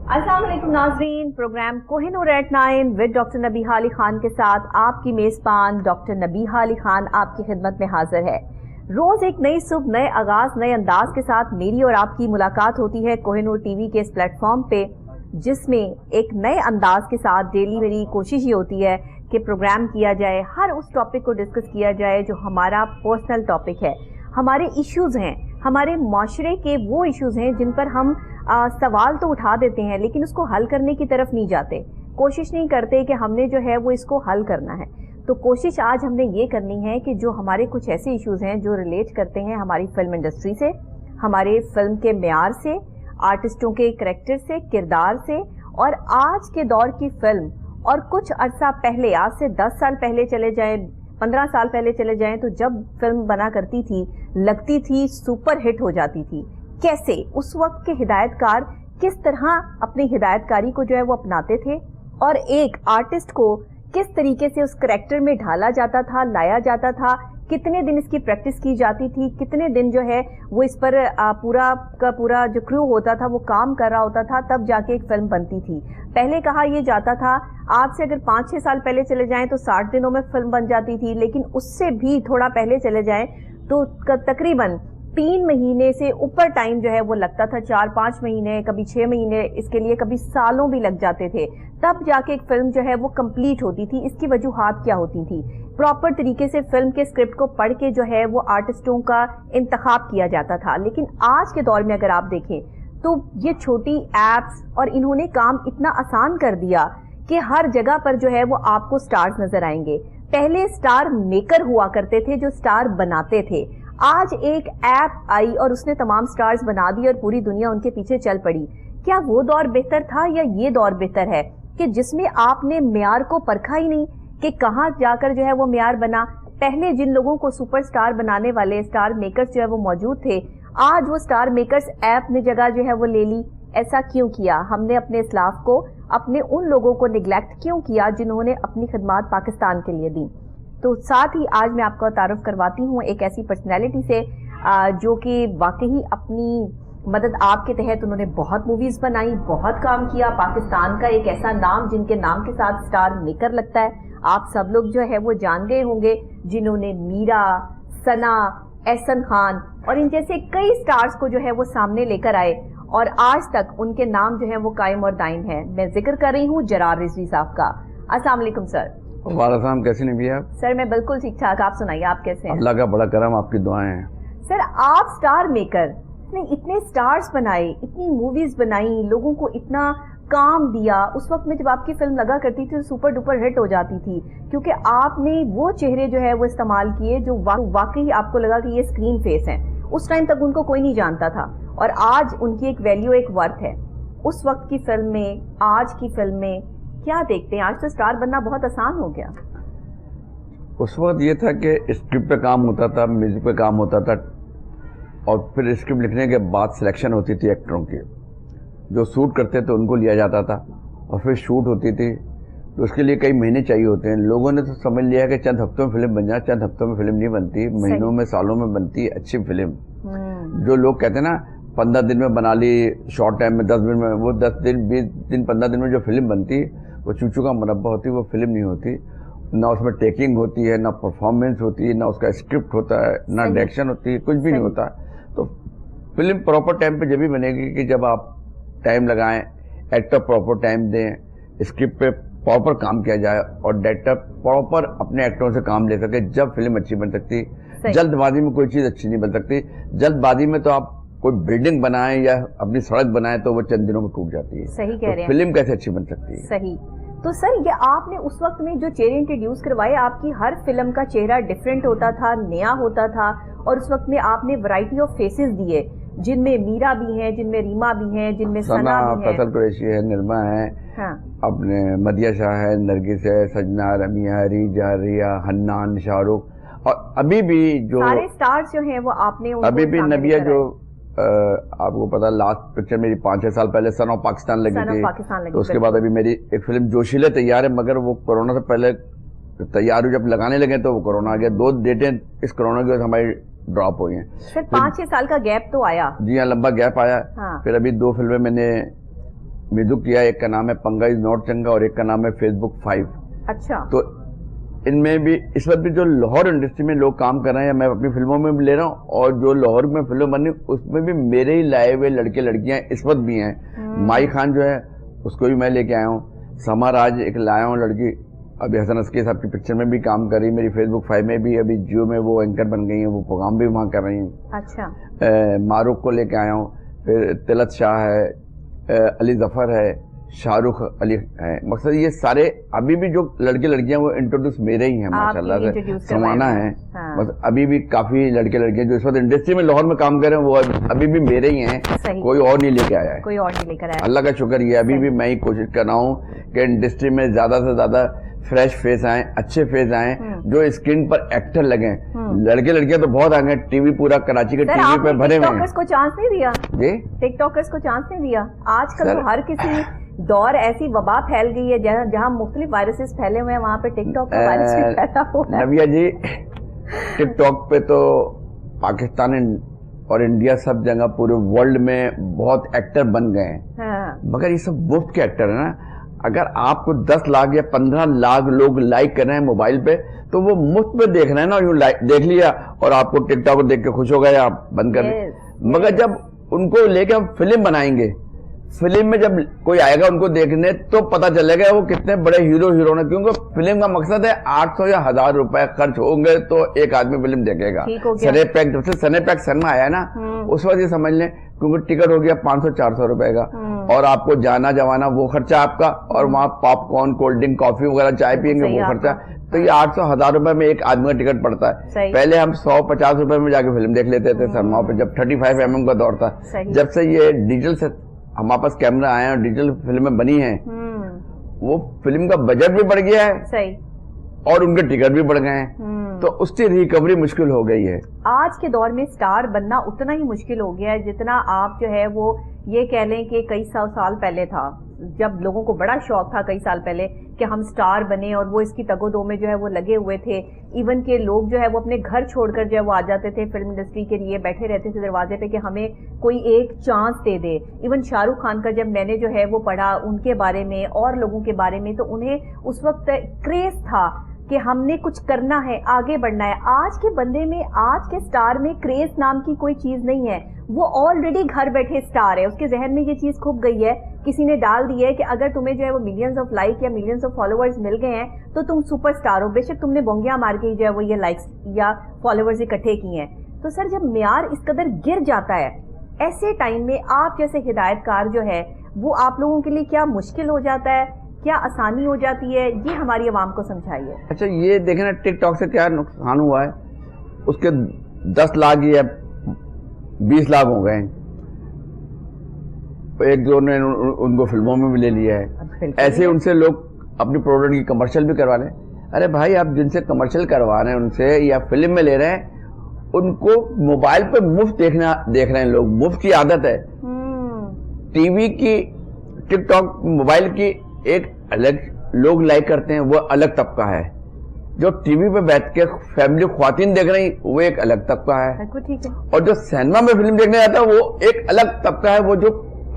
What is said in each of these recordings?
अस्सलाम वालेकुम नाज़रीन, programme Kohinoor at 9 with doctor Nabiha Ali Khan के साथ आपकी मेज़बान डॉक्टर नबीहा अली खान आपकी खिदमत में हाजिर है। रोज़ एक नई सुबह, नए आगाज़, नए अंदाज के साथ मेरी और आपकी मुलाकात होती है कोहिनूर टीवी के इस प्लेटफॉर्म पे, जिसमें एक नए अंदाज के साथ डेली मेरी कोशिश ये होती है कि प्रोग्राम किया जाए, हर उस टॉपिक को डिस्कस किया जाए जो हमारा पर्सनल टॉपिक है, हमारे इश्यूज़ हैं, हमारे माशरे के वो इश्यूज़ हैं जिन पर हम सवाल तो उठा देते हैं लेकिन उसको हल करने की तरफ नहीं जाते, कोशिश नहीं करते कि हमने जो है वो इसको हल करना है। तो कोशिश आज हमने ये करनी है कि जो हमारे कुछ ऐसे इश्यूज़ हैं जो रिलेट करते हैं हमारी फिल्म इंडस्ट्री से, हमारे फिल्म के मेयार से, आर्टिस्टों के करैक्टर से, किरदार से, और आज के दौर की फिल्म और कुछ अरसा पहले, आज से 10 साल पहले चले जाएं, 15 साल पहले चले जाएं, तो जब फिल्म बना करती थी, लगती थी, सुपर हिट हो जाती थी। कैसे उस वक्त के हिदायतकार किस तरह अपनी हिदायतकारी को जो है वो अपनाते थे और एक आर्टिस्ट को किस तरीके से उस करैक्टर में ढाला जाता था, लाया जाता था, कितने दिन इसकी प्रैक्टिस की जाती थी, कितने दिन जो है वो इस पर पूरा का पूरा जो क्रू होता था वो काम कर रहा होता था, तब जाके एक फिल्म बनती थी। पहले कहा यह जाता था, आज से अगर 5-6 साल पहले चले जाएं तो 60 दिनों में फिल्म बन जाती थी, लेकिन उससे भी थोड़ा पहले चले जाएं तो तकरीबन 3 महीने से ऊपर टाइम जो है वो लगता था, 4-5 महीने, कभी 6 महीने, इसके लिए कभी सालों भी लग जाते थे, तब जाके एक फिल्म जो है वो कंप्लीट होती थी। इसकी वजूहात क्या होती थी? प्रॉपर तरीके से फिल्म के स्क्रिप्ट को पढ़ के जो है वो आर्टिस्टों का इंतखाब किया जाता था। लेकिन आज के दौर में अगर आप देखें तो ये छोटी एप्स और इन्होंने काम इतना आसान कर दिया कि हर जगह पर जो है वो आपको स्टार्स नजर आएंगे। पहले स्टार मेकर हुआ करते थे जो स्टार बनाते थे, आज एक ऐप आई और उसने तमाम स्टार्स बना दिए और पूरी दुनिया उनके पीछे चल पड़ी। क्या वो दौर बेहतर था या ये दौर बेहतर है कि जिसमें आपने मेयार को परखा ही नहीं कि कहाँ जाकर जो है वो मेयार बना? पहले जिन लोगों को सुपरस्टार बनाने वाले स्टार मेकर्स जो है वो मौजूद थे, आज वो स्टार मेकर्स ऐप ने जगह जो है वो ले ली। ऐसा क्यों किया? हमने अपने इस्लाफ को, अपने उन लोगों को निगलेक्ट क्यों किया जिन्होंने अपनी खिदमात पाकिस्तान के लिए दी? तो साथ ही आज मैं आपका तारुफ करवाती हूँ एक ऐसी पर्सनैलिटी से जो कि वाकई अपनी मदद आपके तहत उन्होंने बहुत मूवीज बनाई, बहुत काम किया, पाकिस्तान का एक ऐसा नाम जिनके नाम के साथ स्टार मेकर लगता है, आप सब लोग जो है वो जान गए होंगे, जिन्होंने मीरा, सना, एहसन खान और इन जैसे कई स्टार्स को जो है वो सामने लेकर आए और आज तक उनके नाम जो है वो कायम और दायम है। मैं जिक्र कर रही हूँ जरार रिजवी साहब का। अस्सलाम वालेकुम सर। वालेकुम, कैसे नहीं भैया? सर मैं बिल्कुल ठीक ठाक, आप सुनाइए, आप कैसे हैं? अल्लाह का बड़ा करम, आपकी दुआएं हैं। सर आप स्टार मेकर ने इतने स्टार्स बनाए, इतनी मूवीज बनाई, लोगों को इतना काम दिया, उस वक्त में जब आपकी फिल्म लगा करती थी तो सुपर डुपर हिट हो जाती थी, क्योंकि आपने वो चेहरे जो है वो इस्तेमाल किए जो वाकई आपको लगा कि ये स्क्रीन फेस हैं। उस टाइम तक उनको कोई नहीं जानता था और आज उनकी एक वैल्यू, एक वर्थ है। उस वक्त की फिल्म में, आज की फिल्म में क्या देखते हैं? आज तो स्टार बनना बहुत आसान हो गया। उस वक्त ये था कि स्क्रिप्ट पे काम होता था, म्यूजिक पे काम होता था और फिर स्क्रिप्ट लिखने के बाद सिलेक्शन होती थी एक्टरों की, जो शूट करते थे उनको लिया जाता था और फिर शूट होती थी, तो उसके लिए कई महीने चाहिए होते हैं। लोगों ने तो समझ लिया कि चंद हफ्तों में फिल्म बन जाए, चंद हफ्तों में फिल्म नहीं बनती, महीनों में, सालों में बनती अच्छी फिल्म। जो लोग कहते हैं ना 15 दिन में बना ली, शॉर्ट टाइम में 10 दिन में, वो 10 दिन, 20 दिन, 15 दिन में जो फिल्म बनती वो चूचू का मुरब्बा होती, वो फिल्म नहीं होती। ना उसमें टेकिंग होती है, ना परफॉर्मेंस होती है, ना उसका स्क्रिप्ट होता है, ना डायरेक्शन होती है, कुछ भी नहीं होता। तो फिल्म प्रॉपर टाइम पे जब भी बनेगी कि जब आप टाइम लगाएं, एक्टर प्रॉपर टाइम दें, स्क्रिप्ट पे प्रॉपर काम किया जाए और डायरेक्टर प्रॉपर अपने एक्टरों से काम ले सके, जब फिल्म अच्छी बन सकती। जल्दबाजी में कोई चीज़ अच्छी नहीं बन सकती। जल्दबाजी में तो आप कोई बिल्डिंग बनाए या अपनी सड़क बनाए तो वो चंद दिनों में टूट जाती है। सही कह रहे हैं। फिल्म कैसे अच्छी बन सकती है? सही। तो सर ये आपने उस वक्त में जो चेहरे इंट्रोड्यूस करवाए, आपकी हर फिल्म का चेहरा डिफरेंट होता था, नया होता था, और उस वक्त में आपने वैरायटी ऑफ फेसेस दिए, जिनमें मीरा भी हैं, जिनमें रीमा भी हैं, जिनमें सना भी है, फैसल कुरैशी है, निर्मा है, हाँ, अपने मदिया शाह है, नरगिस है, सजना, रमिया, रिजा, रिया, हन्नान, शाहरुख, और अभी भी जो सारे स्टार्स जो हैं वो आपने अभी भी नबिया, जो आपको पता लास्ट पिक्चर मेरी 5-6 साल पहले सन ऑफ पाकिस्तान लगी थी, तो उसके बाद अभी मेरी एक फिल्म जोशीले तैयार है, मगर वो कोरोना से पहले तैयार हुई, जब लगाने लगे तो वो कोरोना आ गया। 2 डेटें इस कोरोना की वजह से हमारी ड्रॉप हुई हैं। सर 5-6 साल का गैप तो आया। जी हाँ, लंबा गैप आया। हाँ। फिर अभी 2 फिल्में मैंने म्यूजिक किया, एक का नाम है पंगा इज नॉट चंगा और एक का नाम है फेसबुक 5। अच्छा। तो इनमें भी इस वक्त भी जो लाहौर इंडस्ट्री में लोग काम कर रहे हैं, मैं अपनी फिल्मों में भी ले रहा हूँ, और जो लाहौर में फिल्म बनी उसमें भी मेरे ही लाए हुए लड़के लड़कियां इस वक्त भी हैं। माई खान जो है उसको भी मैं लेके आया हूँ, समा राज एक लाया हूँ लड़की, अभी हसन अस्की साहब की पिक्चर में भी काम कर रही, मेरी फेसबुक 5 में भी, अभी जियो में वो एंकर बन गई है, वो प्रोग्राम भी वहाँ कर रही हैं। अच्छा। मारूफ को लेके आया हूँ, फिर तिलत शाह है, अली जफर है, शाहरुख अली है। मकसद ये सारे अभी भी जो लड़के लड़कियां वो इंट्रोड्यूस मेरे ही हैं माशाल्लाह से, समाना है। हाँ। बस अभी भी काफी लड़के लड़कियां जो इस वक्त इंडस्ट्री में लाहौर में काम कर रहे हैं वो अभी भी मेरे ही हैं, कोई और नहीं लेके आया है, कोई और नहीं लेकर आया। अल्लाह का शुक्र ये अभी भी मैं ही कोशिश कर रहा हूँ कि इंडस्ट्री में ज्यादा से ज्यादा फ्रेश फेस आए, अच्छे फेस आए, जो स्क्रीन पर एक्टर लगे। लड़के लड़कियां तो बहुत आ गए, टीवी पूरा कराची के टीवी पे भरे हुए हैं। टिकटॉकर्स को चांस नहीं दिया जी? टिकटॉकर्स को चांस नहीं दिया? आजकल तो हर किसी दौर ऐसी वबा फैल गई है जहां मुख्तलिफ वायरसेस फैले हुए हैं, वहां पे टिकटॉक का वायरस भी फैला हुआ है। नबिया जी, टिकटॉक पे तो पाकिस्तान और इंडिया सब जगह पूरे वर्ल्ड में बहुत एक्टर बन गए हैं। हाँ। मगर ये सब मुफ्त के एक्टर है ना। अगर आपको 10 लाख या 15 लाख लोग लाइक कर रहे हैं मोबाइल पे, तो वो मुफ्त में देख रहे हैं ना, यूं देख लिया और आपको टिकटॉक देख के खुश हो गए, आप बंद कर लें। मगर जब उनको लेके हम फिल्म बनाएंगे, फिल्म में जब कोई आएगा उनको देखने, तो पता चलेगा वो कितने बड़े हीरो हीरोइन है, क्योंकि फिल्म का मकसद है 800 या 1000 रुपए खर्च होंगे तो एक आदमी फिल्म देखेगा। सने पैक, जब से सने पैक सनमा आया ना, उस वक्त ये समझ लें, क्योंकि टिकट हो गया 500-400 रुपए का, और आपको जाना जवाना वो खर्चा आपका, और वहाँ पॉपकॉर्न, कोल्ड ड्रिंक, कॉफी वगैरह, चाय पियेंगे वो खर्चा, तो ये 800-1000 रुपए में एक आदमी का टिकट पड़ता है। पहले हम 100-50 रुपए में जाके फिल्म देख लेते थे सनमा पे, जब 35mm का दौर था। जब से ये डिजिटल से हमारे पास कैमरा आए हैं और डिजिटल फिल्में बनी हैं, वो फिल्म का बजट भी बढ़ गया है, सही, और उनके टिकट भी बढ़ गए हैं, तो उसकी रिकवरी मुश्किल हो गई है। आज के दौर में स्टार बनना उतना ही मुश्किल हो गया है जितना आप जो है वो ये कह लें कि कई साल पहले था, जब लोगों को बड़ा शौक था कई साल पहले कि हम स्टार बने, और वो इसकी तगोदो में जो है वो लगे हुए थे। इवन के लोग जो है वो अपने घर छोड़कर जो है वो आ जाते थे फिल्म इंडस्ट्री के लिए, बैठे रहते थे दरवाजे पे कि हमें कोई एक चांस दे दे। इवन शाहरुख खान का जब मैंने जो है वो पढ़ा उनके बारे में और लोगों के बारे में, तो उन्हें उस वक्त क्रेज था कि हमने कुछ करना है, आगे बढ़ना है। आज के बंदे में, आज के स्टार में क्रेज नाम की कोई चीज नहीं है, वो ऑलरेडी घर बैठे स्टार है, उसके जहन में ये चीज खूब गई है, किसी ने डाल दी है कि अगर तुम्हें जो है वो मिलियंस ऑफ लाइक या मिलियंस ऑफ फॉलोअर्स मिल गए हैं तो तुम सुपरस्टार हो, बेशक तुमने बोंगियां मार के जो है वो ये लाइक्स या फॉलोअर्स इकट्ठे किए हैं। तो सर, जब मियार इस कदर गिर जाता है, ऐसे टाइम में आप जैसे हिदायतकार जो है वो आप लोगों के लिए क्या मुश्किल हो जाता है, क्या आसानी हो जाती है, ये हमारी आवाम को समझाइए। अच्छा, ये देखें ना, टिकटॉक से क्या नुकसान हुआ है, उसके 10 लाख या 20 लाख हो गए, एक दो ने उनको फिल्मों में भी ले लिया है। ऐसे उनसे लोग अपनी प्रोडक्ट की कमर्शियल भी करवा लें। अरे भाई, आप जिनसे कमर्शियल करवा रहे हैं उनसे या फिल्म में ले रहे हैं, उनको मोबाइल पे मुफ्त देख रहे हैं लोग, मुफ्त की आदत है। टीवी की, टिकटॉक, मोबाइल की एक अलग लोग लाइक करते हैं, वो अलग तबका है। जो टीवी पे बैठ के फैमिली ख्वातीन देख रही वो एक अलग तबका है, ठीक है। और जो सिनेमा में फिल्म देखने जाता है वो एक अलग तबका है, वो जो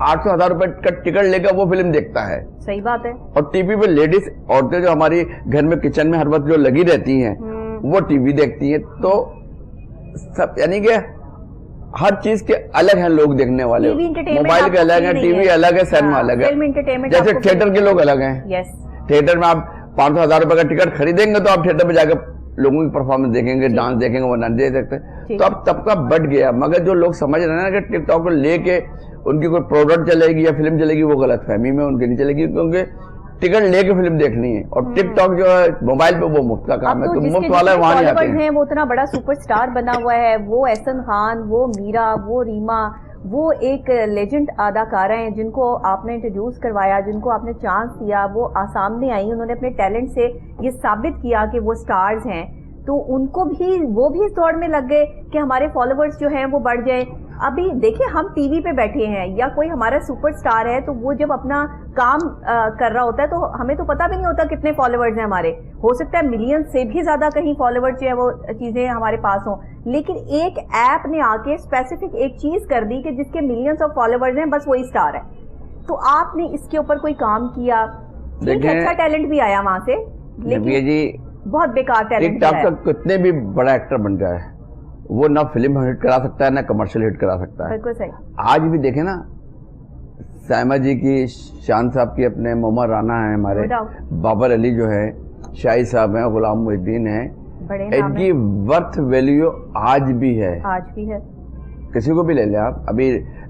800-1000 रुपए का टिकट लेकर वो फिल्म देखता है। सही बात है। और टीवी पे लेडीज औरतें जो हमारी घर में किचन में हर वक्त जो लगी रहती हैं, वो टीवी देखती हैं। तो सब, यानी कि हर चीज के अलग हैं लोग देखने वाले, मोबाइल के अलग है, टीवी अलग है, सिनेमा अलग है। जैसे थिएटर के लोग अलग हैं। थिएटर में आप 500-1000 रुपए का टिकट खरीदेंगे तो आप थिएटर में जाकर लोगों की परफॉर्मेंस देखेंगे, डांस देखेंगे, वो नहीं देख सकते। तो अब तबका बढ़ गया। मगर जो लोग समझ रहे हैं ना कि टिकटॉक को लेके उनकी कोई प्रोडक्ट चलेगी या फिल्म चलेगी, वो गलत फहमी में उनकी नहीं चलेगी, क्योंकि टिकट लेके फिल्म देखनी है। और टिकटॉक जो है मोबाइल पे, वो मुफ्त का काम है, तो मुफ्त वाला वहां नहीं आते हैं। वो इतना बड़ा सुपरस्टार बना हुआ है, वो एहसन खान, वो मीरा, वो रीमा, वो एक लेजेंड अदाकारा हैं जिनको आपने इंट्रोड्यूस करवाया, जिनको आपने चांस दिया, वो सामने आई, उन्होंने अपने टैलेंट से ये साबित किया कि वो स्टार्स हैं। तो उनको भी, वो भी इस दौड़ में लग गए कि हमारे फॉलोअर्स जो हैं वो बढ़ जाए। अभी देखिए, हम टीवी पे बैठे हैं या कोई हमारा सुपरस्टार है, तो वो जब अपना काम कर रहा होता है तो हमें तो पता भी नहीं होता कितने फॉलोअर्स हैं हमारे। हो सकता है मिलियन से भी ज्यादा कहीं फॉलोअर्स जो है वो चीजें हमारे पास हों, लेकिन एक ऐप ने आके स्पेसिफिक एक चीज कर दी कि जिसके मिलियंस ऑफ फॉलोअर्स हैं, बस वही स्टार है। तो आपने इसके ऊपर कोई काम किया? देखिए, अच्छा टैलेंट भी आया वहां से, लेकिन जी बहुत बेकार टैलेंट टिकटॉक का कितने भी बड़ा एक्टर बन जाए, वो ना फिल्म हिट करा सकता है ना कमर्शियल हिट करा सकता है। बिल्कुल सही। आज भी देखे ना, साइमा जी की, शान साहब की, अपने मोहम्मद राना है हमारे, बाबर अली जो है, शाही साहब हैं, गुलाम मुहिद्दीन है, इनकी वर्थ वैल्यू आज भी है। किसी को भी ले ले आप, अभी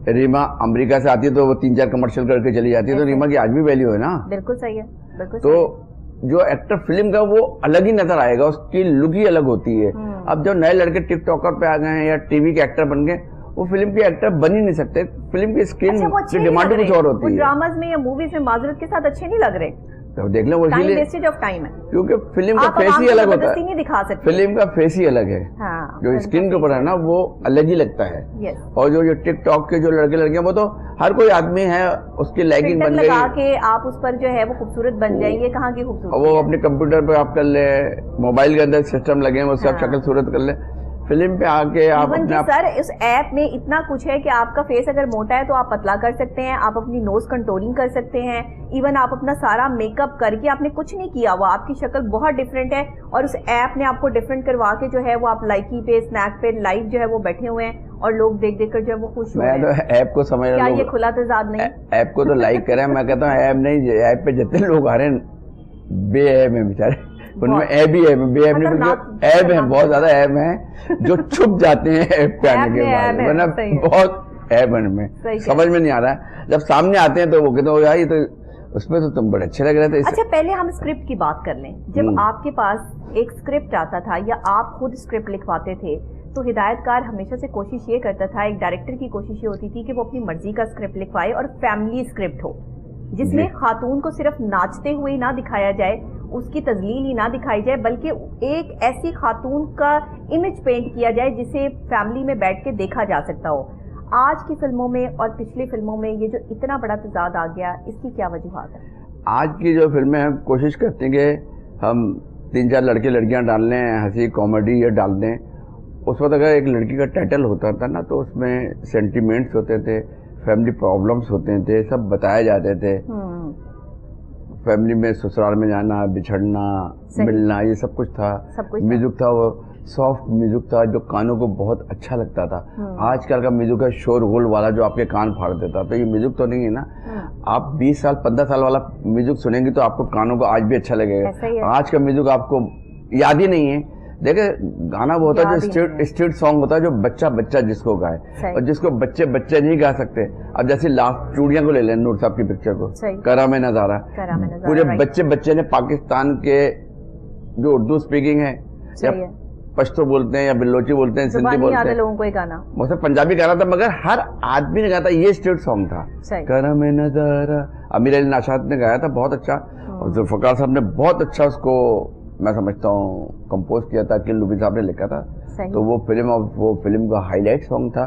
रीमा अमेरिका से आती है तो वो 3-4 कमर्शियल करके चली जाती है, तो रीमा की आज भी वैल्यू है ना। बिल्कुल सही है, बिल्कुल तो जो एक्टर फिल्म का वो अलग ही नजर आएगा, उसकी लुक ही अलग होती है। अब जो नए लड़के टिकटॉकर पे आ गए हैं या टीवी के एक्टर बन गए, वो फिल्म के एक्टर बन ही नहीं सकते। फिल्म की स्क्रीन की डिमांड कुछ और होती है। ड्रामाज में या मूवीज में माजरत के साथ अच्छे नहीं लग रहे, तो देख लें, वो टाइम वेस्टेज ऑफ टाइम है, क्योंकि फिल्म का फेस ही अलग होता है, नहीं दिखा सकते, फिल्म का फेस ही अलग है। हाँ, जो स्क्रीन के ऊपर है ना, वो अलग ही लगता है। यस। और जो टिकटॉक के जो लड़के लड़कियां, वो तो हर कोई आदमी है, उसकी लाइकिंग बन गई, लगा के आप उस पर जो है वो खूबसूरत बन जाएंगे। कहाँ की खूबसूरत, वो अपने कंप्यूटर पे आप कर ले, मोबाइल के अंदर सिस्टम लगे हैं, वो सब शक्ल सूरत कर ले, फिल्म पे आके आप अपने सर इस ऐप में इतना कुछ है कि आपका फेस अगर मोटा है तो आप पतला कर सकते हैं, आप अपनी नोज कंटोरिंग कर सकते हैं, इवन आप अपना सारा मेकअप करके, आपने कुछ नहीं किया हुआ, आपकी शक्ल बहुत डिफरेंट है, और उस ऐप ने आपको डिफरेंट करवा के जो है वो आप लाइकी पे, स्नैप पे लाइव जो है वो बैठे हुए हैं, और लोग देख देख कर जो है वो खुश हो रहे हैं। मैं तो ऐप को समझ रहा हूँ, क्या ये खुला तजाद नहीं? ऐप को तो लाइक करें, मैं कहता हूँ ऐप नहीं, ऐप पे जितने लोग आ रहे हैं बेऐब है बेचारे, उनमें ऐप ही है, बेऐब नहीं, क्योंकि ऐप है, बहुत ज्यादा ऐप है जो छुप जाते हैं ऐप पे आने के बाद, वरना बहुत ऐप है उनमें, समझ में नहीं आ रहा है। जब सामने आते हैं तो वो कहते हो यार ये तो उसमें तो तुम बड़े अच्छे लग रहे थे। अच्छा, पहले हम स्क्रिप्ट की बात कर लें। जब आपके पास एक स्क्रिप्ट आता था या आप खुद स्क्रिप्ट लिखवाते थे, तो हिदायतकार हमेशा से कोशिश ये करता था, एक डायरेक्टर की कोशिश ये होती थी कि वो अपनी मर्जी का स्क्रिप्ट लिखवाए और फैमिली स्क्रिप्ट हो, जिसमें खातून को सिर्फ नाचते हुए ना दिखाया जाए, उसकी तजलील ही ना दिखाई जाए, बल्कि एक ऐसी खातून का इमेज पेंट किया जाए जिसे फैमिली में बैठ के देखा जा सकता हो। आज की फिल्मों में और पिछली फिल्मों में ये जो इतना बड़ा तजाद आ गया, इसकी क्या वजूहात है? आज की जो फिल्में हम कोशिश करते हैं कि हम 3-4 लड़के लड़कियां डाल लें, हंसी कॉमेडी ये डाल दें। उस वक्त अगर एक लड़की का टाइटल होता था ना, तो उसमें सेंटिमेंट्स होते थे, फैमिली प्रॉब्लम्स होते थे, सब बताए जाते थे। फैमिली में ससुराल में जाना, बिछड़ना, मिलना, ये सब कुछ था। म्यूजिक था, वो सॉफ्ट म्यूजिक था जो कानों को बहुत अच्छा लगता था। आजकल का म्यूजिक है शोरगुल वाला जो आपके कान फाड़ देता, तो ये म्यूजिक तो नहीं है ना। आप 20 साल 15 साल वाला म्यूजिक सुनेंगे तो आपको कानों को आज भी अच्छा लगेगा। आज का म्यूजिक आपको याद ही नहीं है। देखिए, गाना वो होता है जो स्ट्रीट सॉन्ग होता है, जो बच्चा बच्चा जिसको गाए, और जिसको बच्चे बच्चे नहीं गा सकते। अब जैसे लास्ट चूड़ियां को ले लें, नूर साहब की पिक्चर को, करा में नजारा, पूरे बच्चे बच्चे ने पाकिस्तान के जो उर्दू स्पीकिंग है, या पश्तो बोलते हैं या बिल्लोची बोलते हैं, सिंधी बोलते हैं, लोगों को गाना वो सब पंजाबी गाना था, मगर हर आदमी ने गाया था, ये स्ट्रीट सॉन्ग था, करा में नजारा। अमीर अली नाशाद ने गाया था, बहुत अच्छा, और जुल्फकार साहब ने बहुत अच्छा उसको मैं समझता हूँ कंपोज किया था, कि लुबी साहब ने लिखा था। तो वो फिल्म का हाईलाइट सॉन्ग था।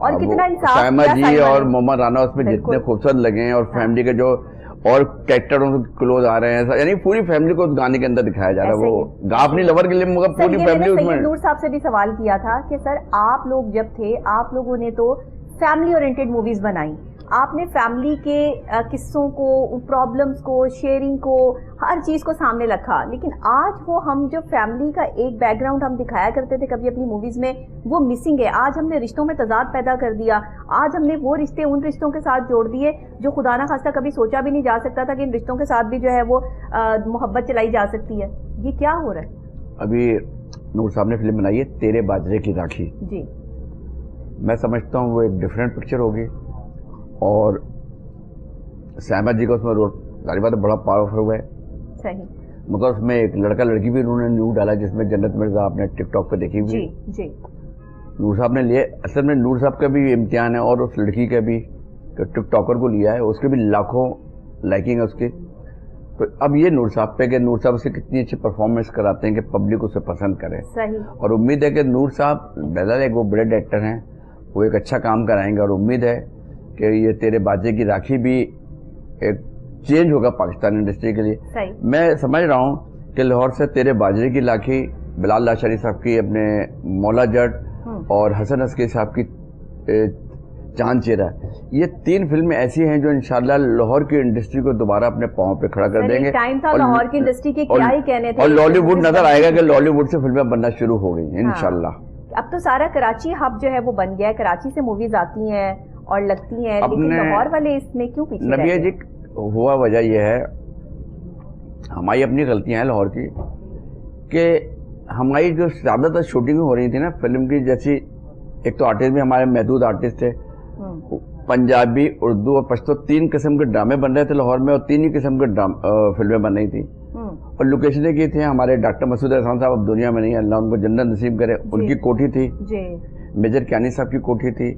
और कितना इंसाफ साइमा जी और मोहम्मद राना उसमें जितने खूबसूरत लगे हैं, और फैमिली के जो और कैरेक्टर क्लोज आ रहे हैं, यानी पूरी फैमिली को उस गाने के अंदर दिखाया जा रहा है। वो गा अपनी लवर के लिए, मगर पूरी फैमिली उसमें। नूर साहब से भी सवाल किया था कि सर आप लोग जब थे, आप लोगों ने तो फैमिली ओरिएंटेड मूवीज बनाई, आपने फैमिली के किस्सों को, प्रॉब्लम्स को, शेयरिंग को, हर चीज़ को सामने रखा, लेकिन आज वो हम जो फैमिली का एक बैकग्राउंड हम दिखाया करते थे कभी अपनी मूवीज़ में, वो मिसिंग है। आज हमने रिश्तों में तजाद पैदा कर दिया, आज हमने वो रिश्ते उन रिश्तों के साथ जोड़ दिए जो खुदा ना खास्ता कभी सोचा भी नहीं जा सकता था कि इन रिश्तों के साथ भी जो है वो मोहब्बत चलाई जा सकती है। ये क्या हो रहा है? अभी नूर साहब ने फिल्म बनाई है तेरे बाजरे की राखी जी, मैं समझता हूँ वो एक डिफरेंट पिक्चर होगी, और साइमा जी का उसमें रोल सारी बात बड़ा पावरफुल हुआ है, सही, मगर उसमें एक लड़का लड़की भी उन्होंने न्यू डाला, जिसमें जन्नत मिर्जा आपने टिकटॉक पे देखी हुई। जी जी, नूर साहब ने लिए, असल में नूर साहब का भी इम्तिहान है, और उस लड़की का भी टिकटॉकर को लिया है, उसके भी लाखों लाइकिंग है उसकी। तो अब ये नूर साहब पे कि नूर साहब से कितनी अच्छी परफॉर्मेंस कराते हैं कि पब्लिक उसे पसंद करे। सही। और उम्मीद है कि नूर साहब बहरहाल एक वो बड़े डायरेक्टर हैं, वो एक अच्छा काम कराएंगे, और उम्मीद है कि ये तेरे बाजे की राखी भी एक चेंज होगा पाकिस्तान इंडस्ट्री के लिए। सही। मैं समझ रहा हूँ कि लाहौर से तेरे बाजरे की राखी बिलाल लाशारी साहब की, अपने मौला जट और हसन अस्की साहब की चांद चेहरा, ये 3 फिल्में ऐसी हैं जो इंशाल्लाह लाहौर की इंडस्ट्री को दोबारा अपने पांव पे खड़ा कर देंगे। टाइम था लाहौर की इंडस्ट्री के क्या ही कहने थे। और लॉलीवुड नजर आएगा कि लॉलीवुड से फिल्में बनना शुरू हो गई इंशाल्लाह। अब तो सारा कराची हब जो है वो बन गया है, कराची से मूवीज आती हैं और लगती हैं, लेकिन लाहौर वाले इसमें क्यों पीछे रहते हैं? नबिया जी, हुआ वजह यह है, हमारी अपनी गलतियां हैं लाहौर की, कि हमारी जो ज़्यादातर शूटिंग हो रही थी ना फिल्म की, जैसी एक तो आर्टिस्ट भी हमारे महदूद आर्टिस्ट थे, पंजाबी, उर्दू और पश्तो 3 किस्म के ड्रामे बन रहे थे लाहौर में, और 3 ही किस्म के फिल्में बन रही थी। और लोकेशनें की थी हमारे डॉक्टर मसूद अहसान साहब, अब दुनिया में नहीं, अल्लाह उनको जन्नत नसीब करे, उनकी कोठी थी, मेजर क्यानी साहब की कोठी थी,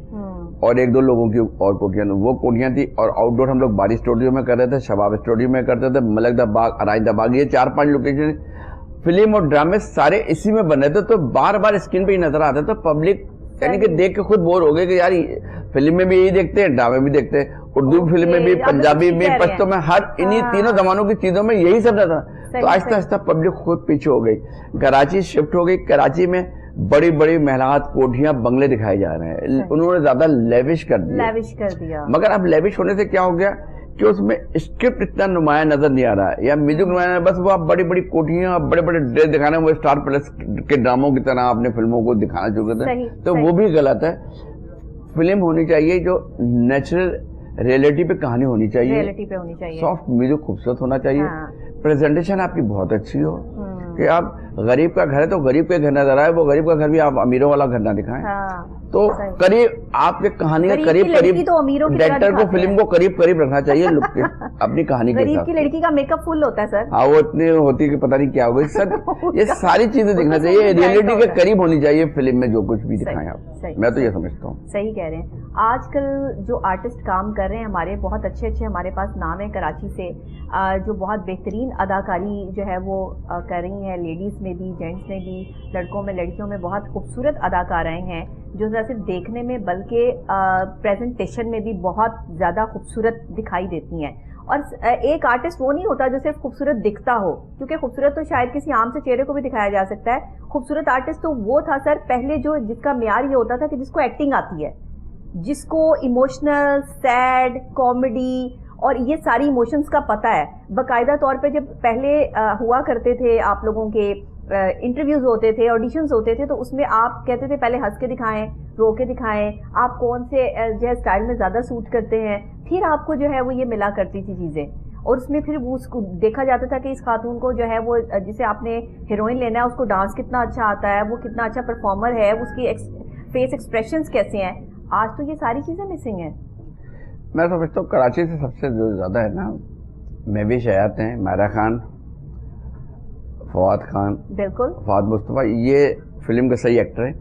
और 1-2 लोगों की और कोठियाँ, वो कोठियाँ थी। और आउटडोर हम लोग बारी स्टूडियो में कर रहे थे, शबाब स्टूडियो में करते थे, मलक दा बाग, अराइज दा बाग, ये 4-5 लोकेशन फिल्म और ड्रामे सारे इसी में बन रहे थे। तो बार बार स्क्रीन पे ही नजर आता था, पब्लिक यानी कि देख के खुद बोर हो गए कि यार फिल्म में भी यही देखते हैं, ड्रामे भी देखते हैं, उर्दू फिल्म में भी, पंजाबी में, पश्तो में, हर इन्हीं तीनों जमानों की चीजों में यही सब रहता। तो आहिस्ता आहिस्ता पब्लिक खुद पीछे हो गई, कराची शिफ्ट हो गई। कराची में बड़ी बड़ी महलात, कोठियां, बंगले दिखाए जा रहे हैं, उन्होंने ज्यादा लेविश कर दिया। मगर अब लेविश होने से क्या हो गया कि उसमें स्क्रिप्ट इतना नुमाया नजर नहीं आ रहा है, या म्यूजिक नुमाया, बस वो आप बड़ी बड़ी कोठियां, बड़े बड़े ड्रेस दिखाना, वो स्टार प्लस के ड्रामों की तरह अपने फिल्मों को दिखाना शुरू करते हैं, तो वो भी गलत है। फिल्म होनी चाहिए जो नेचुरल रियलिटी पे कहानी होनी चाहिए, सॉफ्ट म्यूजिक खूबसूरत होना चाहिए, प्रेजेंटेशन आपकी बहुत अच्छी हो, कि आप गरीब का घर है तो गरीब के घर नजर आए, वो गरीब का घर भी आप अमीरों वाला घर ना दिखाएं। तो करीब आपके कहानी का करीब डायरेक्टर को फिल्म को करीब रखना चाहिए लुक के, अपनी कहानी के साथ। गरीब की लड़की का मेकअप फुल होता है सर। हाँ, वो इतनी होती है कि पता नहीं क्या हो गई सर। ये सारी चीजें दिखना चाहिए, रियलिटी के करीब होनी चाहिए फिल्म में जो कुछ भी दिखाएं आप, मैं तो ये समझता हूँ। सही कह रहे हैं। आजकल जो आर्टिस्ट काम कर रहे हैं हमारे, बहुत अच्छे हमारे पास नाम है कराची से, जो बहुत बेहतरीन अदाकारी जो है वो कर रही हैं, लेडीज़ में भी, जेंट्स में भी, लड़कों में, लड़कियों में बहुत खूबसूरत अदाकाराएँ हैं, जो न सिर्फ देखने में बल्कि प्रेजेंटेशन में भी बहुत ज़्यादा खूबसूरत दिखाई देती हैं। और एक आर्टिस्ट वो नहीं होता जो सिर्फ खूबसूरत दिखता हो, क्योंकि खूबसूरत तो शायद किसी आम से चेहरे को भी दिखाया जा सकता है। खूबसूरत आर्टिस्ट तो वो था सर पहले, जो जिसका म्यार ये होता था कि जिसको एक्टिंग आती है, जिसको इमोशनल, सैड, कॉमेडी और ये सारी इमोशंस का पता है। बाकायदा तौर पे जब पहले हुआ करते थे आप लोगों के इंटरव्यूज होते थे, ऑडिशंस होते थे, तो उसमें आप कहते थे पहले हंस के दिखाएं, रो के दिखाएं, आप कौन से जो है स्टाइल में ज़्यादा सूट करते हैं, फिर आपको जो है वो ये मिला करती थी चीज़ें। और उसमें फिर वो उसको देखा जाता था कि इस खातून को जो है वो, जिसे आपने हीरोइन लेना है, उसको डांस कितना अच्छा आता है, वो कितना अच्छा परफॉर्मर है, उसकी फेस एक्सप्रेशंस कैसे हैं। आज तो ये सारी चीज़ें मिसिंग हैं। मैं समझता हूँ कराची से सबसे जो ज़्यादा है ना, महविश हयात हैं, मायरा खान, फवाद खान, बिल्कुल फवाद मुस्तफ़ा, ये फिल्म के सही एक्टर हैं।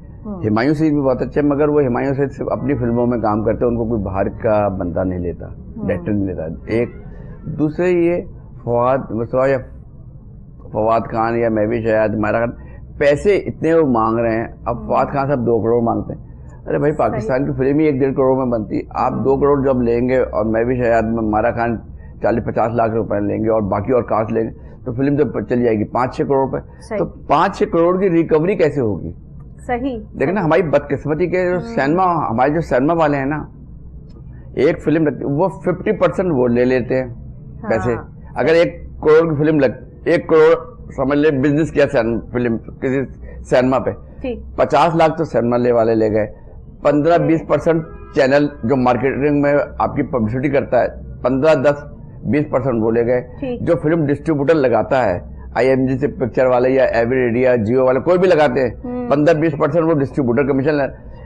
हुमायूं सईद भी बहुत अच्छे हैं, मगर वो हुमायूं सईद सिर्फ अपनी फिल्मों में काम करते हैं, उनको कोई बाहर का बंदा नहीं लेता, डायरेक्टर नहीं लेता। एक दूसरे ये फवाद मुस्तफ़ा या फवाद खान या महविश हयात, मायरा खान, पैसे इतने वो मांग रहे हैं। अब फवाद खान साहब 2 करोड़ मांगते हैं। अरे भाई, पाकिस्तान की फिल्म ही 1-1.5 करोड़ में बनती है, आप 2 करोड़ जब लेंगे और महविश हयात में मायरा खान 40-50 लाख रुपए लेंगे और बाकी और कास्ट लेंगे, तो फिल्म तो चली जाएगी 5-6 करोड़ पे। तो 5-6 करोड़ की रिकवरी कैसे होगी? सही। लेकिन ना हमारी बदकिस्मती के जो सिनेमा, हमारे जो सिनेमा वाले हैं ना, एक फिल्म वो 50% वो ले लेते हैं पैसे। अगर 1 करोड़ की फिल्म 1 करोड़ समझ ले बिजनेस किया फिल्म किसी सिनेमा पे, 50 लाख तो सिनेमा वाले ले गए, 15-20% चैनल जो मार्केटिंग में आपकी पब्लिसिटी करता है, 15-10-20% वो ले गए। जो फिल्म डिस्ट्रीब्यूटर लगाता है, IMG से पिक्चर वाले या एवरेडी या जियो वाले, कोई भी लगाते हैं, 15-20% वो डिस्ट्रीब्यूटर कमीशन,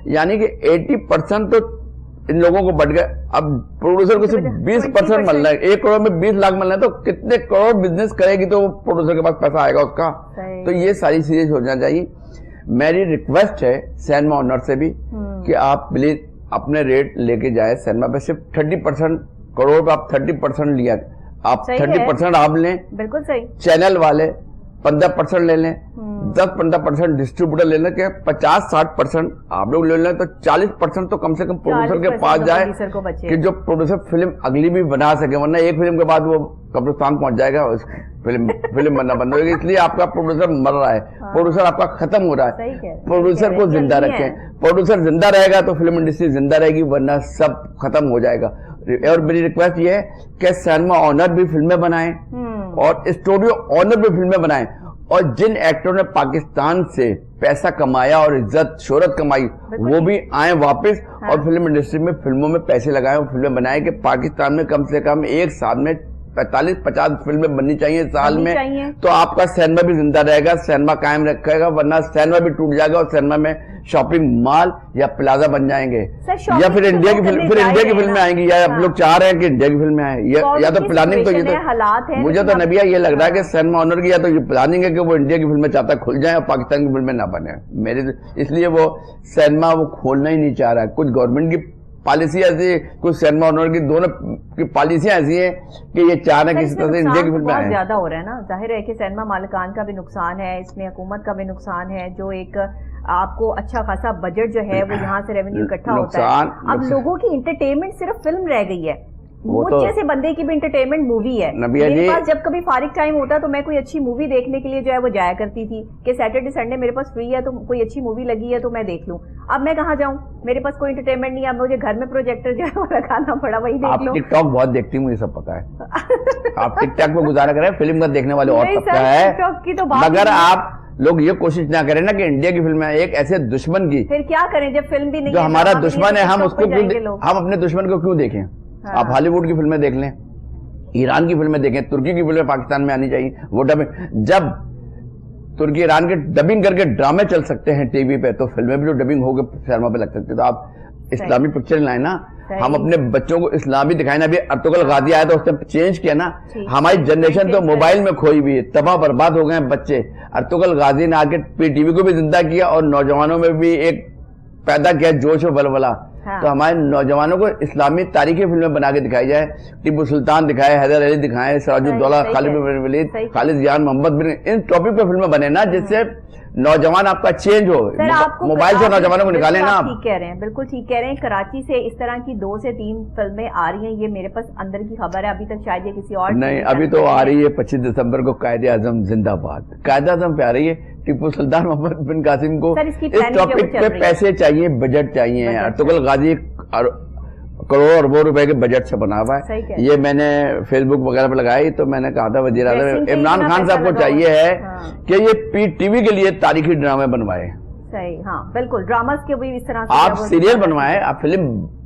यानी कि 80% तो इन लोगों को बढ़ गए। अब प्रोड्यूसर को सिर्फ 20% मिल रहा है, 1 करोड़ में 20 लाख मिल रहा है, तो कितने करोड़ बिजनेस करेगी तो प्रोड्यूसर के पास पैसा आएगा उसका। तो ये सारी चीजें सोचना चाहिए। मेरी रिक्वेस्ट है सिनेमा ओनर से भी कि आप प्लीज अपने रेट लेके जाए सिनेमा पे, सिर्फ 30% करोड़ पे आप 30% लिया, आप 30% आप लें, बिल्कुल सही। चैनल वाले 15% ले लें, 10-15% डिस्ट्रीब्यूटर लेने के, 50-60% आप लोग ले लें, तो 40% तो कम से कम प्रोड्यूसर के पास जाए कि जो प्रोड्यूसर फिल्म अगली भी बना सके, वरना एक फिल्म के बाद वो कब्रिस्तान पहुंच जाएगा, उस फिल्म बनना बंद होगी। इसलिए आपका प्रोड्यूसर मर रहा है, प्रोड्यूसर आपका खत्म हो रहा है। प्रोड्यूसर को जिंदा रखें, प्रोड्यूसर जिंदा रहेगा तो फिल्म इंडस्ट्री जिंदा रहेगी, वरना सब खत्म हो जाएगा। और मेरी रिक्वेस्ट ये है कि सिनेमा ऑनर भी फिल्में बनाएं और स्टूडियो ऑनर भी फिल्में बनाएं, और जिन एक्टरों ने पाकिस्तान से पैसा कमाया और इज्जत शोहरत कमाई वो भी आए वापस और फिल्म इंडस्ट्री में फिल्मों में पैसे लगाएं और फिल्में बनाएं कि पाकिस्तान में कम से कम एक साल में 45-50 फिल्में बननी चाहिए साल में, तो आपका सिनेमा भी जिंदा रहेगा, सिनेमा कायम रखेगा, वरना सिनेमा भी टूट जाएगा और सिनेमा में शॉपिंग मॉल या प्लाजा बन जाएंगे, या फिर इंडिया की फिल्में आएंगी, या आप लोग चाह रहे हैं कि इंडिया की फिल्में आए, या तो प्लानिंग, तो ये तो मुझे तो नबिया ये लग रहा है कि सिनेमा ऑनर की या तो ये प्लानिंग है कि वो इंडिया की फिल्में चाहता है खुल जाए और पाकिस्तान की फिल्में ना बने मेरे, इसलिए वो सिनेमा वो खोलना ही नहीं चाह रहा है। कुछ गवर्नमेंट की पॉलिसी ऐसी, कुछ सिनेमा ऑनर की दोनों की पॉलिसियां ऐसी हैं कि ये चाह रहे हैं किसी तरह से इंडिया की फिल्में आए। ज्यादा हो रहा है ना, जाहिर है कि सिनेमा मालिकान का भी नुकसान है, इसमें हुकूमत का भी नुकसान है, जो एक आपको अच्छा खासा बजट जो है वो यहाँ से रेवेन्यू इकट्ठा होता है। अब लोगों की इंटरटेनमेंट सिर्फ फिल्म रह गई है, मुझ जैसे बंदे की भी इंटरटेनमेंट मूवी है। मेरे पास जब कभी फारिग टाइम होता तो मैं कोई अच्छी मूवी देखने के लिए जो है वो जाया करती थी कि सैटरडे संडे मेरे पास फ्री है तो कोई अच्छी मूवी लगी है तो मैं देख लूं। अब मैं कहाँ जाऊं, मेरे पास कोई इंटरटेनमेंट नहीं है, अब मुझे घर में प्रोजेक्टर जो है वो लगाना पड़ा, वही देख लो। टिकटॉक बहुत देखती हूँ, ये सब पता है। आप टिकटॉक पे गुजारा करें, फिल्म का देखने वाले और तबका है, मगर आप लोग ये कोशिश ना करें ना कि इंडिया की फिल्म है एक ऐसे दुश्मन की, फिर क्या करें जब फिल्म भी नहीं जो हमारा दुश्मन है, हम उसको क्यों, हम अपने दुश्मन को क्यों देखें? आप हॉलीवुड की फिल्में देख लें, ईरान की फिल्में देखें, तुर्की की फिल्में पाकिस्तान में आनी चाहिए। वो डबिंग, जब तुर्की ईरान के डबिंग करके ड्रामे चल सकते हैं टीवी पे, तो फिल्में भी जो डबिंग होकर सिनेमा पे लग सकती है। तो आप इस्लामिक पिक्चर लाए ना, हम अपने बच्चों को इस्लामी दिखाए ना। अभी अर्तुगल गाजी आया तो उसने चेंज किया ना। हमारी जनरेशन तो मोबाइल में खोई हुई है, तबाह बर्बाद हो गए हैं बच्चे। अर्तुगल गाजी ने आके पीटीवी को भी जिंदा किया और नौजवानों में भी एक पैदा किया जोश और बलबला। तो हमारे नौजवानों को इस्लामी तारीखी फिल्में बना के दिखाई जाए, टिप्पू सुल्तान दिखाए, हैदर अली दिखाए, सिराजुद्दौला, खालिद बिन वलीद, खालिद जियान, मोहम्मद बिन, इन टॉपिक पे फिल्में बने ना, जिससे नौजवान आपका चेंज हो। मोबाइल से नौजवानों को निकालें ना। ठीक कह रहे हैं, बिल्कुल ठीक कह रहे हैं। कराची से इस तरह की 2 से 3 फिल्में आ रही हैं, ये मेरे पास अंदर की खबर है, अभी तक शायद ये किसी और नहीं, अभी तो आ रही है 25 दिसंबर को कायदे आजम जिंदाबाद। कायदे आजम पे आ रही है, टिप्पू सुल्तान मोहम्मद बिन कासिम को इस टॉपिक पे पैसे चाहिए, बजट चाहिए। अर्तुगल गाजी करोड़ों अरबों रुपए के बजट से बना हुआ है। ये मैंने फेसबुक वगैरह पे लगाई तो मैंने कहा था वजीर आज़म इमरान खान साहब को चाहिए है कि ये पीटीवी के लिए तारीखी ड्रामे बनवाए। सही, हाँ बिल्कुल, ड्रामास के भी इस तरह से आप सीरियल बनवाए, आप फिल्म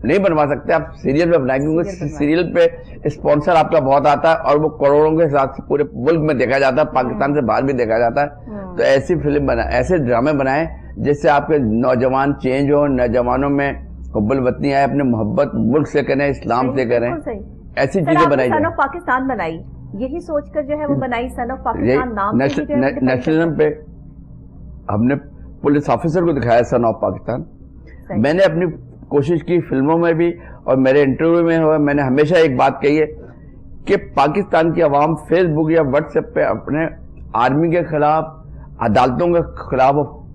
नहीं बनवा सकते, आप सीरियल पे बनाए, क्योंकि सीरियल पे स्पॉन्सर आपका बहुत आता है और वो करोड़ों के साथ पूरे मुल्क में देखा जाता है, पाकिस्तान से बाहर भी देखा जाता है। तो ऐसी फिल्म बनाए, ऐसे ड्रामे बनाए जिससे आपके नौजवान चेंज हो, नौजवानों में हुब्बुल वतनी आए, अपने मोहब्बत मुल्क से करें, इस्लाम से करें, ऐसी चीजें बनाई जाए। सन ऑफ पाकिस्तान बनाई, यही सोचकर जो है वो बनाई सन ऑफ पाकिस्तान नाम। नेशनलिज्म पे हमने पुलिस ऑफिसर को दिखाया सन ऑफ पाकिस्तान। मैंने अपनी कोशिश की फिल्मों में भी और मेरे इंटरव्यू में हुआ, मैंने हमेशा एक बात कही है कि पाकिस्तान की आवाम फेसबुक या व्हाट्सएप पे अपने आर्मी के खिलाफ, अदालतों के खिलाफ,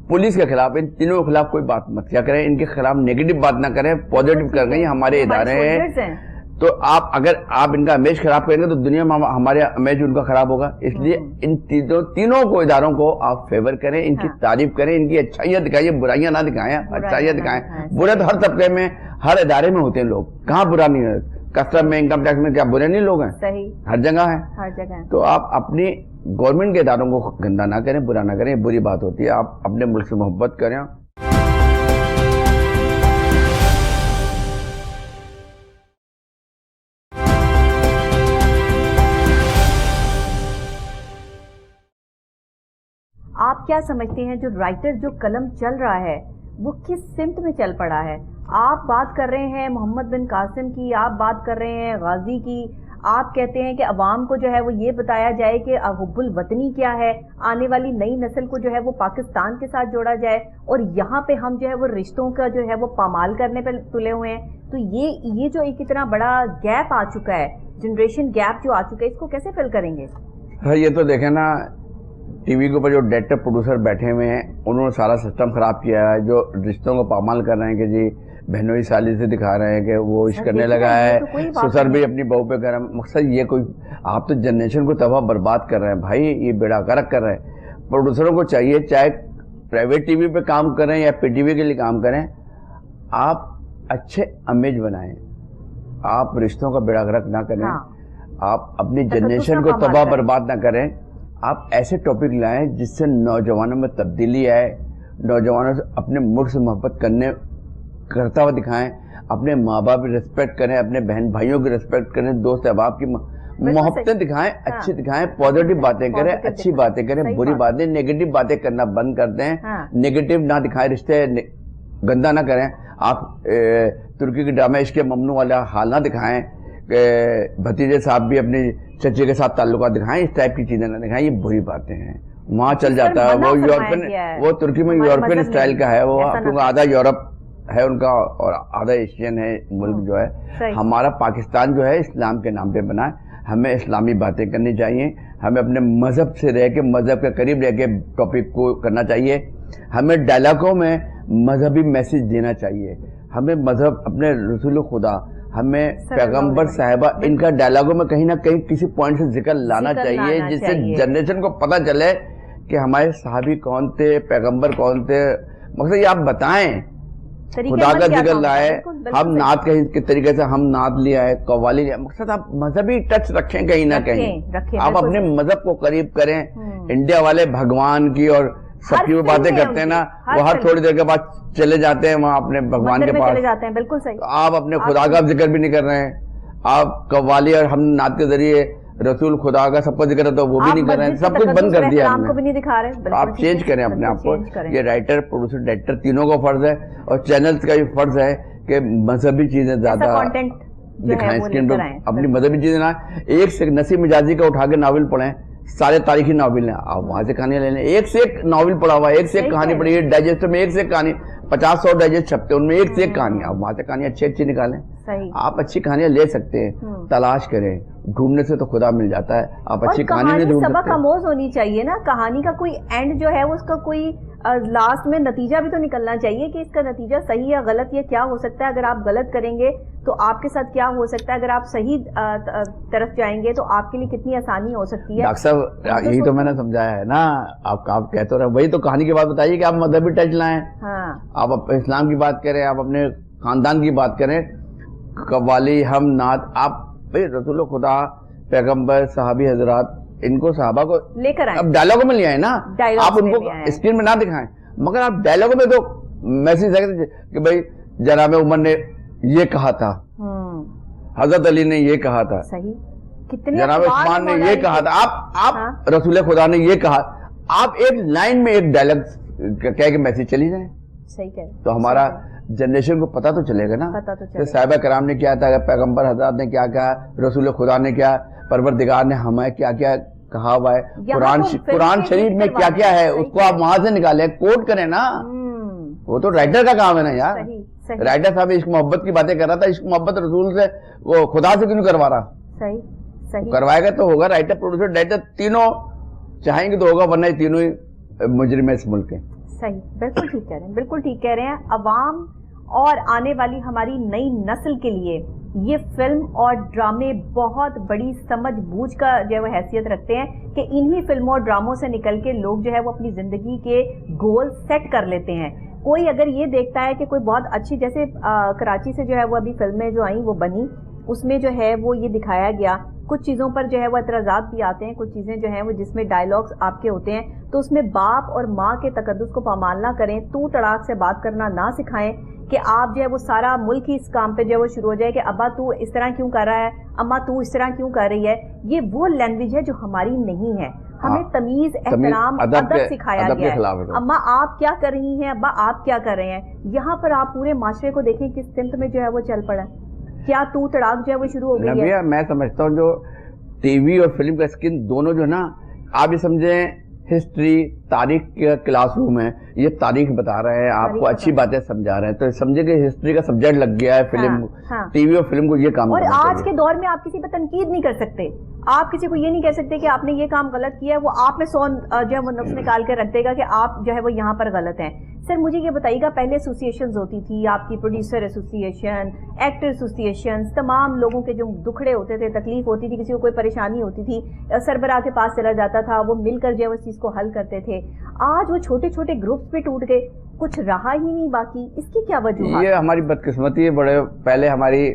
पुलिस के खिलाफ, इन तीनों के खिलाफ कोई बात मत क्या करें, इनके खिलाफ नेगेटिव बात ना करें, पॉजिटिव कर रही हमारे इदारे हैं। तो आप अगर आप इनका इमेज खराब करेंगे तो दुनिया में हमारे इमेज उनका खराब होगा। इसलिए इन तीनों को इदारों को आप फेवर करें, इनकी तारीफ करें, इनकी अच्छाइयाँ दिखाइए, बुराइयां ना दिखाएं, अच्छाइयाँ दिखाएं। बुरे तो हर तबके में, हर इदारे में होते हैं लोग, कहाँ बुरा नहीं है? कस्टम में, इनकम टैक्स में क्या बुरे नहीं लोग हैं? सही, हर जगह है, हर जगह। तो आप अपनी गवर्नमेंट के इदारों को गंदा ना करें, बुरा ना करें, बुरी बात होती है। आप अपने मुल्क से मोहब्बत करें। आप क्या समझते हैं जो राइटर, जो कलम चल रहा है वो किस सिमत में चल पड़ा है? आप बात कर रहे हैं मोहम्मद बिन कासिम की, आप बात कर रहे हैं गाजी की, आप कहते हैं कि अवाम को जो है वो ये बताया जाए कि हुब्बुल वतनी क्या है, आने वाली नई नस्ल को जो है वो पाकिस्तान के साथ जोड़ा जाए, और यहाँ पे हम जो है वो रिश्तों का जो है वो पामाल करने पर तुले हुए हैं। तो ये जो एक इतना बड़ा गैप आ चुका है, जनरेशन गैप जो आ चुका है, इसको कैसे फिल करेंगे? हाँ, ये तो देखें ना, टीवी के ऊपर जो डायरेक्टर प्रोड्यूसर बैठे हुए हैं उन्होंने सारा सिस्टम खराब किया है, जो रिश्तों को पामाल कर रहे हैं कि जी बहनोई साली से दिखा रहे हैं कि वो इश करने लगा है, ससुर भी अपनी बहू पे कर रहे हैं। मकसद ये कोई, आप तो जनरेशन को तबाह बर्बाद कर रहे हैं भाई, ये बेड़ा गर्क कर रहे हैं। प्रोड्यूसरों को चाहिए, चाहे प्राइवेट टीवी पे काम करें या पीटीवी के लिए काम करें, आप अच्छे इमेज बनाएं, आप रिश्तों का बेड़ा गर्क ना करें। आप अपनी जनरेशन को तबाह बर्बाद ना करें। आप ऐसे टॉपिक लाएं जिससे नौजवानों में तब्दीली आए, नौजवानों से अपने मुल्क से मोहब्बत करता हुआ दिखाएं, अपने माँ बाप की रिस्पेक्ट करें, अपने बहन भाइयों की रिस्पेक्ट करें, दोस्त अहबाब की मोहब्बतें दिखाएं, अच्छी दिखाएं, पॉजिटिव बातें करें, अच्छी बातें करें, बुरी बातें, नेगेटिव बातें करना बंद कर दें। नेगेटिव ना दिखाएं, रिश्ते गंदा ना करें। आप तुर्की के ड्रामा इश्क ममनू वाला हाल ना दिखाएं, भतीजे साहब भी अपनी चचे के साथ ताल्लुकात दिखाएं, इस टाइप की चीजें ना दिखाएं, ये बुरी बातें हैं। वहां चल जाता है वो यूरोपियन, वो तुर्की में यूरोपियन स्टाइल का है वो, क्योंकि आधा यूरोप है उनका और आधा एशियन है मुल्क जो है। हमारा पाकिस्तान जो है इस्लाम के नाम पे बना है, हमें इस्लामी बातें करनी चाहिए, हमें अपने मजहब से रह के, मजहब के करीब रह के टॉपिक को करना चाहिए, हमें डायलॉगों में मजहबी मैसेज देना चाहिए, हमें मजहब, अपने रसूल खुदा, हमें पैगंबर साहिबा, इनका डायलॉगों में कहीं ना कहीं किसी पॉइंट से जिक्र लाना चाहिए, जिससे जनरेशन को पता चले कि हमारे साहबी कौन थे, पैगंबर कौन थे। मकसद ये आप बताएं, खुदा का जिक्र लाए, हम नात के तरीके से हम नात ले आए, कव्वाली ले आए। मकसद आप मजहबी टच रखें कहीं ना कहीं, आप अपने मजहब को करीब करें। इंडिया वाले भगवान की और सबकी बातें करते हैं ना, वो हर थोड़ी देर के बाद चले जाते हैं वहां अपने भगवान के पास, चले जाते हैं। बिल्कुल सही। तो आप अपने खुदा का जिक्र भी नहीं कर रहे हैं, आप कव्वाली और हम नात के जरिए रसूल खुदा का सबको जिक्र है तो वो भी नहीं कर रहे हैं, सब कुछ बंद कर दिया हमने, भी नहीं दिखा रहे। आप चेंज करें अपने आप को। ये राइटर, प्रोड्यूसर, डायरेक्टर तीनों को फर्ज है और चैनल्स का भी फर्ज है कि मजहबी चीजें ज्यादा दिखाएं स्क्रीन पर, अपनी मजहबी चीजें ना। एक से नसीब मिजाजी का उठा के नावल पढ़ें, सारे तारीखी नावल हैं, आप वहां से कहानियां ले लें। एक से एक नावल पढ़ा हुआ, एक से एक कहानी पढ़ी है, डाइजेस्ट में एक से एक कहानी, 50-100 डाइजेस्ट छपते हैं, उनमें एक से एक कहानी, आप वहां से कहानी अच्छी अच्छी निकालें। आप अच्छी कहानियां ले सकते हैं, तलाश करें, ढूंढने से तो खुदा मिल जाता है। आप अच्छी कहानी नहीं ढूंढ सकते। सबक आमोज होनी चाहिए ना, कहानी का कोई एंड जो है उसका कोई लास्ट में नतीजा भी तो निकलना चाहिए कि इसका नतीजा सही या गलत, या क्या हो सकता है। अगर आप गलत करेंगे तो आपके साथ क्या हो सकता है, अगर आप सही तरफ जाएंगे तो आपके लिए कितनी आसानी हो सकती है। डॉक्टर साहब यही तो मैंने समझाया है ना, आप कहते रहे, वही तो कहानी की बात बताइए कि आप मजहबी टच लाएं। आप इस्लाम की बात करें, आप अपने खानदान की बात करें, कव्वाली, हम नात, आप भाई रसूल खुदा, पैगंबर, सहाबी हजरात, इनको सहाबा को लेकर आए, अब डायलॉग में ले आए ना, आप उनको स्क्रीन में ना दिखाएं, मगर आप डायलॉग में तो मैसेज है कि भाई जनाब उमर ने ये कहा था, हजरत अली ने ये कहा था, सही, जनाब उस्मान ने ये कहा था, आप रसूल खुदा ने ये कहा, आप एक लाइन में एक डायलॉग कह के मैसेज चली जाए, सही कह, तो हमारा जनरेशन को पता तो चलेगा ना। पता तो चलेगा। साहिबा कराम ने क्या था, पैगंबर हजरत ने क्या कहा, रसूल खुदा ने क्या, परवरदिगार ने हमें क्या क्या कहा हुआ है, कुरान शरीफ में क्या क्या है, उसको आप वहां से निकालें, कोट करें ना। वो तो राइटर का काम है ना यार। राइटर साहब इश्क मोहब्बत की बातें कर रहा था, इश्क मोहब्बत रसूल से, वो खुदा से क्यों करवा रहा। सही सही करवाएगा तो होगा, राइटर, प्रोड्यूसर, डायरेक्टर तीनों चाहेंगे तो होगा, वरना तीनों ही मुजरिम है इस मुल्क के। सही, बिल्कुल ठीक कह रहे हैं, बिल्कुल ठीक कह रहे हैं। अवाम और आने वाली हमारी नई नस्ल के लिए ये फिल्म और ड्रामे बहुत बड़ी समझ बूझ का जो है वो हैसियत रखते हैं कि इन्हीं फिल्मों और ड्रामों से निकल के लोग जो है वो अपनी जिंदगी के गोल सेट कर लेते हैं। कोई अगर ये देखता है कि कोई बहुत अच्छी, जैसे कराची से जो है वो अभी फिल्में जो आई वो बनी, उसमें जो है वो ये दिखाया गया, कुछ चीज़ों पर जो है वो एतराज़ात भी आते हैं, कुछ चीज़ें जो हैं वो जिसमें डायलॉग्स आपके होते हैं, तो उसमें बाप और माँ के तकद्दुस को पामाल ना करें, तू तड़ाक से बात करना ना सिखाएं कि आप जो है वो सारा मुल्क ही इस काम पे जो है वो शुरू हो जाए कि अब्बा तू इस तरह क्यों कर रहा है, अम्मा तू इस तरह क्यों कर रही है। ये वो लैंग्वेज है जो हमारी नहीं है। हमें तमीज, एहतराम, अदब सिखाया गया है। अम्मा आप क्या कर रही हैं, अब्बा आप क्या कर रहे हैं। यहाँ पर आप पूरे माशरे को देखें किस सिमत में जो है वो चल पड़ा है, क्या तू तड़ाक जो है वो शुरू हो गई है। मैं समझता हूँ जो टीवी और फिल्म का स्क्रीन दोनों जो ना, आप ये समझें हिस्ट्री, तारीख का क्लासरूम है, ये तारीख बता रहे हैं, आपको अच्छी बातें समझा रहे हैं, तो समझे कि हिस्ट्री का सब्जेक्ट लग गया है फिल्म, टीवी और फिल्म को ये काम और करना आज चाहिए। के दौर में आप किसी पर तनकीद नहीं कर सकते, आप किसी को ये नहीं कह सकते कि आपने ये काम गलत किया है, वो आप में 100 जो है वो नुक्स निकाल के रख देगा कि आप जो है वो यहाँ पर गलत हैं। सर मुझे ये बताइएगा, पहले एसोसिएशंस होती थी, आपकी प्रोड्यूसर एसोसिएशन, एक्टर एसोसिएशन, तमाम लोगों के जो दुखड़े होते थे, तकलीफ होती थी, किसी को कोई परेशानी होती थी, सरबराह के पास चला जाता था, वो मिलकर जो है उस चीज़ को हल करते थे। आज वो छोटे छोटे ग्रुप्स पे टूट गए, कुछ रहा ही नहीं बाकी, इसकी क्या वजह? ये हमारी बदकिस्मती है। बड़े पहले हमारी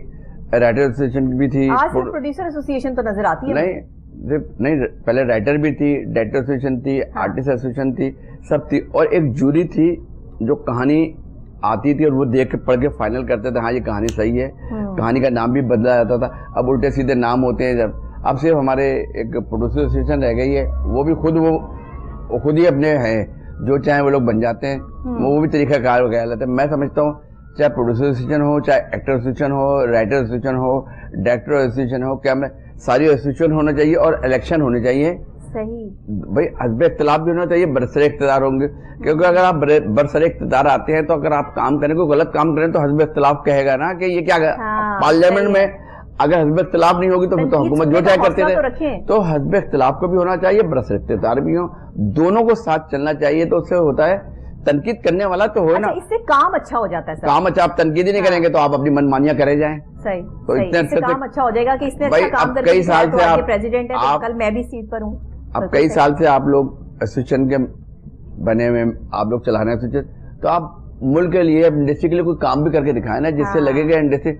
राइटर एसोसिएशन भी थी, आज प्रोड्यूसर एसोसिएशन तो नजर आती है। नहीं, पहले राइटर भी थी, डायरेक्टर एसोसिएशन थी, आर्टिस्ट एसोसिएशन थी, सब थी, और एक जूरी थी जो कहानी आती थी और वो देख के पढ़ के फाइनल करते थे, हाँ ये कहानी सही है। कहानी का नाम भी बदला जाता था, अब उल्टे सीधे नाम होते हैं। जब अब सिर्फ हमारे एक प्रोड्यूसर एसोसिएशन रह गई है, वो भी खुद ही अपने हैं, जो चाहे वो लोग बन जाते हैं, वो भी तरीकाकार वगैरह लेते हैं। मैं समझता हूँ चाहे प्रोड्यूसर एसोसिएशन हो, चाहे एक्टर एसोसिएशन हो, राइटर एसोसिएशन हो, डायरेक्टर एसोसिएशन हो, क्या मैं सारी एसोसिएशन होना चाहिए और इलेक्शन होने चाहिए। सही भाई हस्बे इख्तलाफ भी होना चाहिए, बरसरे इख्तिदार होंगे, क्योंकि अगर आप बरसरे इख्तिदार आते हैं तो अगर आप काम करें, कोई गलत काम करें तो हस्बे इख्तलाफ कहेगा ना कि ये क्या पार्लियामेंट में अगर हस्बे इख्तलाफ नहीं होगी तो फिर तो हुकूमत जो चाहे करते रहे। तो हस्बे इख्तलाफ को भी होना चाहिए, बरसरे इख्तिदार भी हो, दोनों को साथ चलना चाहिए। तो उससे होता है तनकीद करने वाला तो हो ना, इससे काम अच्छा हो जाता है। काम अच्छा, आप तनकीद ही नहीं करेंगे तो आप अपनी मनमानियां करे जाएं। सही, तो इतने अच्छे काम अच्छा हो जाएगा कि इसने अच्छा काम करके कई साल से आप प्रेसिडेंट है, तो कल मैं भी सीट पर हूँ। अब कई साल से आप लोग एसोसिएशन के बने हुए, आप लोग चला रहे हैं एसोसिएशन, तो आप मुल्क के लिए, इंडस्ट्री के लिए कोई काम भी करके दिखाए ना, जिससे लगेगा इंडस्ट्री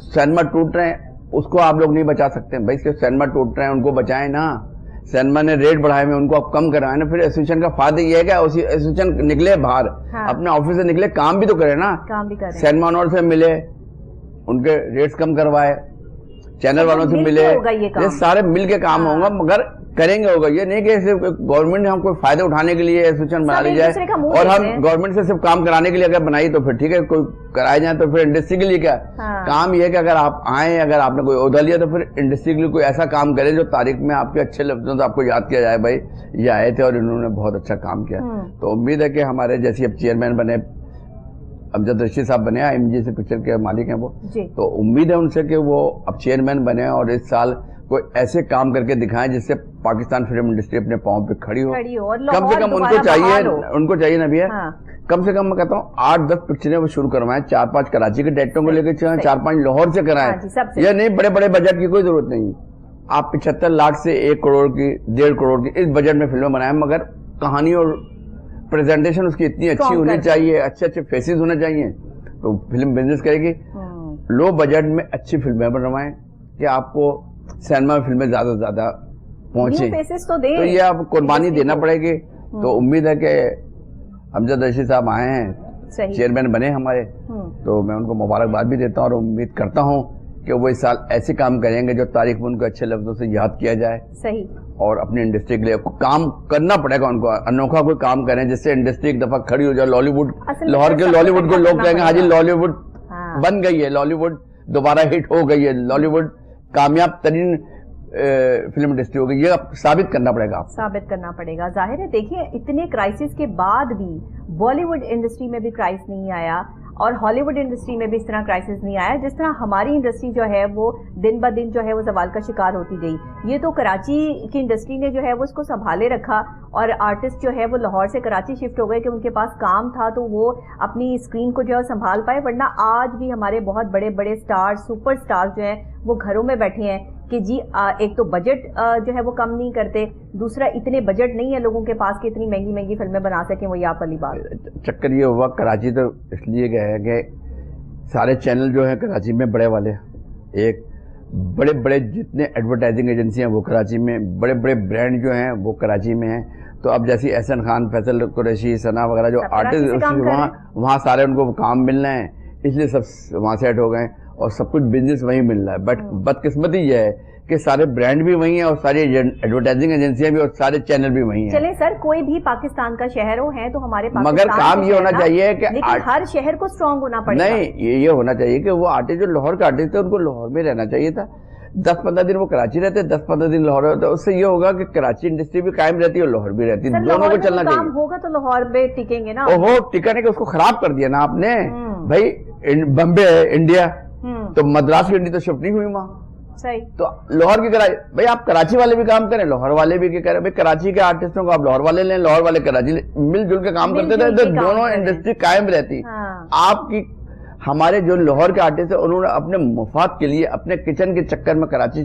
सिनेमा टूट रहे हैं, उसको आप लोग नहीं बचा सकते। भाई सिनेमा टूट रहे हैं, उनको बचाएं ना। सिनेमा ने रेट बढ़ाए हुए, उनको आप कम कराए ना। फिर एसोसिएशन का फायदा ये है कि एसोसिएशन निकले बाहर, अपने ऑफिस से निकले, काम भी तो करे ना, काम भी करे, सिनेमा ओनर से मिले, उनके रेट्स कम करवाए, चैनल वालों से मिले, ये सारे मिल के काम होगा, मगर करेंगे होगा। ये नहीं कि सिर्फ गवर्नमेंट ने हमको फायदा उठाने के लिए एसोसिएशन बना ली जाए और हम गवर्नमेंट से सिर्फ काम कराने के लिए अगर बनाई तो फिर ठीक है, कोई कराए जाए, तो फिर इंडस्ट्री के लिए क्या काम ये है कि अगर आप आए, अगर आपने कोई ओहदा लिया तो फिर इंडस्ट्री के लिए कोई ऐसा काम करे जो तारीख में आपके अच्छे लफ्जों से आपको याद किया जाए, भाई ये आए थे और इन्होंने बहुत अच्छा काम किया। तो उम्मीद है कि हमारे जैसे अब चेयरमैन बने, अमजद रशीद साहब बने, IMG से पिक्चर के मालिक हैं वो, तो उम्मीद है उनसे कि वो अब चेयरमैन बने और इस साल कोई ऐसे काम करके दिखाएं जिससे पाकिस्तान फिल्म इंडस्ट्री अपने पांव पे खड़ी हो। कम से कम उनको चाहिए ना भैया, कम से कम मैं कहता हूँ 8-10 पिक्चरें वो शुरू करवाएं, 4-5 कराची के डायरेक्टरों को लेकर चलें, 4-5 लाहौर से कराएं। ये नहीं बड़े बड़े बजट की कोई जरूरत नहीं, आप 75 लाख से 1 करोड़ की, 1.5 करोड़ की इस बजट में फिल्में बनाएं, मगर कहानी और प्रेजेंटेशन उसकी इतनी अच्छी होनी चाहिए, अच्छे अच्छे फेसेस होने चाहिए, तो फिल्म बिजनेस करेगी। लो बजट में अच्छी फिल्में बनवाएं कि आपको सिनेमा में फिल्में ज्यादा से ज्यादा पहुंचे, तो ये आप कुर्बानी देना पड़ेगी। तो उम्मीद है कि अमजद रशीद साहब आए हैं, चेयरमैन बने हमारे, तो मैं उनको मुबारकबाद भी देता हूँ और उम्मीद करता हूँ कि वो इस साल ऐसे काम करेंगे जो तारीख में उनको अच्छे लफ्जों से याद किया जाए। सही, और अपनी इंडस्ट्री के लिए काम करना पड़ेगा उनको, अनोखा कोई काम करें जिससे इंडस्ट्री एक दफा खड़ी हो जाए। लॉलीवुड, लाहौर के लॉलीवुड को लोग कहेंगे हाँ जी लॉलीवुड बन गई है, लॉलीवुड दोबारा हिट हो गई है, लॉलीवुड कामयाब तरीन फिल्म इंडस्ट्री हो गई। ये साबित करना पड़ेगा, साबित करना पड़ेगा। जाहिर है, देखिए इतने क्राइसिस के बाद भी बॉलीवुड इंडस्ट्री में भी क्राइसिस नहीं आया और हॉलीवुड इंडस्ट्री में भी इस तरह क्राइसिस नहीं आया जिस तरह हमारी इंडस्ट्री जो है वो दिन ब दिन जो है वो सवाल का शिकार होती गई। ये तो कराची की इंडस्ट्री ने जो है वो उसको संभाले रखा और आर्टिस्ट जो है वो लाहौर से कराची शिफ्ट हो गए कि उनके पास काम था तो वो अपनी स्क्रीन को जो है संभाल पाए, वरना आज भी हमारे बहुत बड़े बड़े स्टार्स, सुपर स्टार्स जो हैं वो घरों में बैठे हैं कि जी एक तो बजट जो है वो कम नहीं करते, दूसरा इतने बजट नहीं है लोगों के पास कि इतनी महंगी महंगी फिल्में बना सकें। वो आप वाली बात, चक्कर ये हुआ कराची तो इसलिए गए हैं कि सारे चैनल जो है कराची में बड़े वाले, एक बड़े बड़े जितने एडवर्टाइजिंग एजेंसियां वो कराची में, बड़े बड़े ब्रांड जो हैं वो कराची में हैं। तो अब जैसे एहसन खान, फैसल कुरैशी, सना वगैरह जो आर्टिस्ट वहाँ सारे उनको काम मिलना है, इसलिए सब वहाँ सेट हो गए और सब कुछ बिजनेस वहीं मिल रहा है। बट बदकिस्मती ये है कि सारे ब्रांड भी वहीं हैं और सारी एडवर्टाइजिंग एजेंसियां भी और सारे चैनल भी वहीं हैं। चले सर, कोई भी पाकिस्तान का शहर हो है तो हमारे मगर काम ये होना चाहिए कि हर शहर को स्ट्रांग होना पड़ेगा। नहीं, ये होना चाहिए कि वो आर्टिस्ट जो लाहौर का आर्टिस्ट थे उनको लाहौर में रहना चाहिए था, 10-15 दिन वो कराची रहते, 10-15 दिन लाहौर रहते, उससे ये होगा कि कराची इंडस्ट्री भी कायम रहती है और लाहौर भी रहती है, दोनों को चलना चाहिए। होगा तो लाहौर में टिकेंगे ना। ओहो, टिकाने के उसको खराब कर दिया ना आपने भाई। बम्बे है इंडिया, तो मद्रास की इंडिया तो शिफ्ट नहीं हुई वहां। सही। तो लाहौर की कराची, भाई आप कराची वाले भी काम करें, लाहौर वाले भी क्या करें, भाई कराची के आर्टिस्टों को आप लाहौर वाले लें, लाहौर वाले कराची मिलजुल के काम करते थे तो दोनों इंडस्ट्री कायम रहती। आपकी हमारे जो लाहौर के आर्टिस्ट है उन्होंने अपने मुफाद के लिए अपने किचन के चक्कर में कराची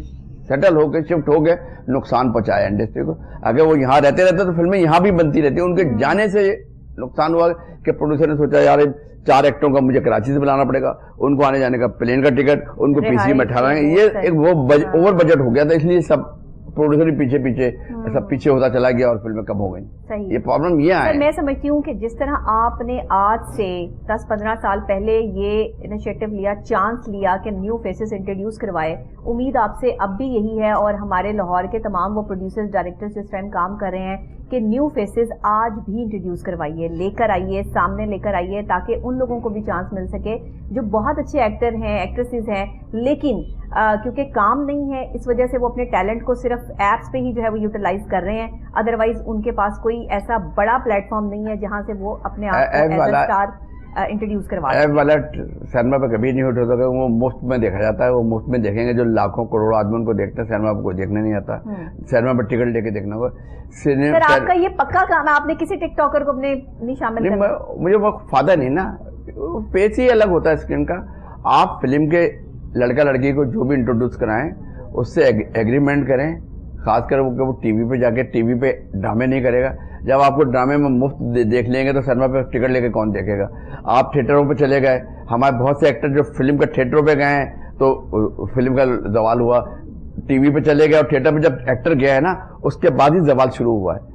सेटल होकर शिफ्ट हो गए, नुकसान पहुंचाया इंडस्ट्री को। अगर वो यहाँ रहते रहते तो फिल्में यहाँ भी बनती रहती। उनके जाने से नुकसान हुआ कि प्रोड्यूसर ने सोचा यार 4 एक्टरों का मुझे कराची से बुलाना पड़ेगा, उनको आने जाने का प्लेन का टिकट, उनको पीसी में ठहराएंगे, ये एक वो ओवर बजट हो गया था, इसलिए सब प्रोड्यूसर पीछे पीछे सब पीछे होता चला गया और फिल्में कम हो गई। ये प्रॉब्लम ये है। मैं समझती हूँ कि जिस तरह आपने आज से 10-15 साल पहले ये इनिशिएटिव लिया, चांस लिया कि न्यू फेसेस इंट्रोड्यूस करवाए, उम्मीद आपसे अब भी यही है और हमारे लाहौर के तमाम वो प्रोड्यूसर्स डायरेक्टर्स जिस टाइम काम कर रहे हैं कि न्यू फेसेस आज भी इंट्रोड्यूस करवाइए, लेकर आइए, सामने लेकर आइए, ताकि उन लोगों को भी चांस मिल सके जो बहुत अच्छे एक्टर हैं, एक्ट्रेसेस हैं, लेकिन क्योंकि काम नहीं है इस वजह से वो अपने टैलेंट को सिर्फ एप्स पे ही जो है वो यूटिलाइज कर रहे हैं। अदरवाइज उनके पास कोई ऐसा बड़ा प्लेटफॉर्म नहीं है जहां से वो अपने आप को एज अ स्टार इंट्रोड्यूस करवा ऐप वाला सिनेमा पे कभी नहीं उठा था, वो मुफ्त में देखा जाता है। वो मुफ्त में देखेंगे जो लाखों करोड़ों आदमी उनको देखते हैं, सिनेमा पे कोई देखने नहीं आता। सिनेमा पर टिकट लेके देखना होगा। सर आपका ये पक्का काम है, आपने किसी टिकटॉकर को अपने नहीं शामिल करना? मुझे वो फायदा नहीं ना, पेज ही अलग होता है स्क्रीन का। आप फिल्म के लड़का लड़की को जो भी इंट्रोड्यूस कराएं उससे एग्रीमेंट करें, खासकर वो टीवी पे जाके टीवी पे ड्रामे नहीं करेगा। जब आपको ड्रामे में मुफ्त देख लेंगे तो सिनेमा पे टिकट लेके कौन देखेगा? आप थिएटरों पे चले गए, हमारे बहुत से एक्टर जो फिल्म के थिएटरों पे गए हैं तो फिल्म का जवाल हुआ, टीवी पे चले गए और थिएटर पे जब एक्टर गया है ना उसके बाद ही जवाल शुरू हुआ है।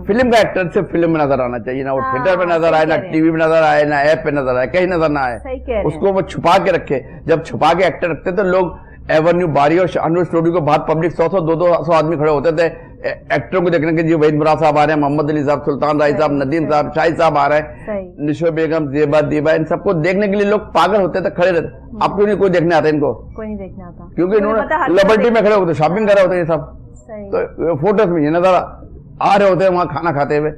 फिल्म का एक्टर सिर्फ फिल्म में नजर आना चाहिए, ना वो थिएटर पे नजर आए, ना टीवी पे नजर आए, ना ऐप पे नजर आए, कहीं नजर ना आए। उसको वो छुपा के रखे। जब छुपा के एक्टर रखते तो लोग एवेन्यू बारी और शानू स्टूडियो के बाद पब्लिक 100-100 200 आदमी खड़े होते थे एक्टरों को देखने के। जी वहीद मुराद साहब आ रहे हैं, मोहम्मद अली साहब, सुल्तान राय साहब, नदीम साहब, शाहिद साहब आ रहे हैं, निशो बेगम, जेबा, दीबा, इन सबको देखने के लिए लोग पागल होते थे, खड़े रहते। अब क्यों नहीं कोई देखने आता इनको? कोई नहीं देखने आता क्योंकि इन्होंने लिबर्टी में खड़े होते, शॉपिंग कर रहे होते ये सब, तो फोटोज में ये नजर आ रहे होते हैं वहां खाना खाते हुए,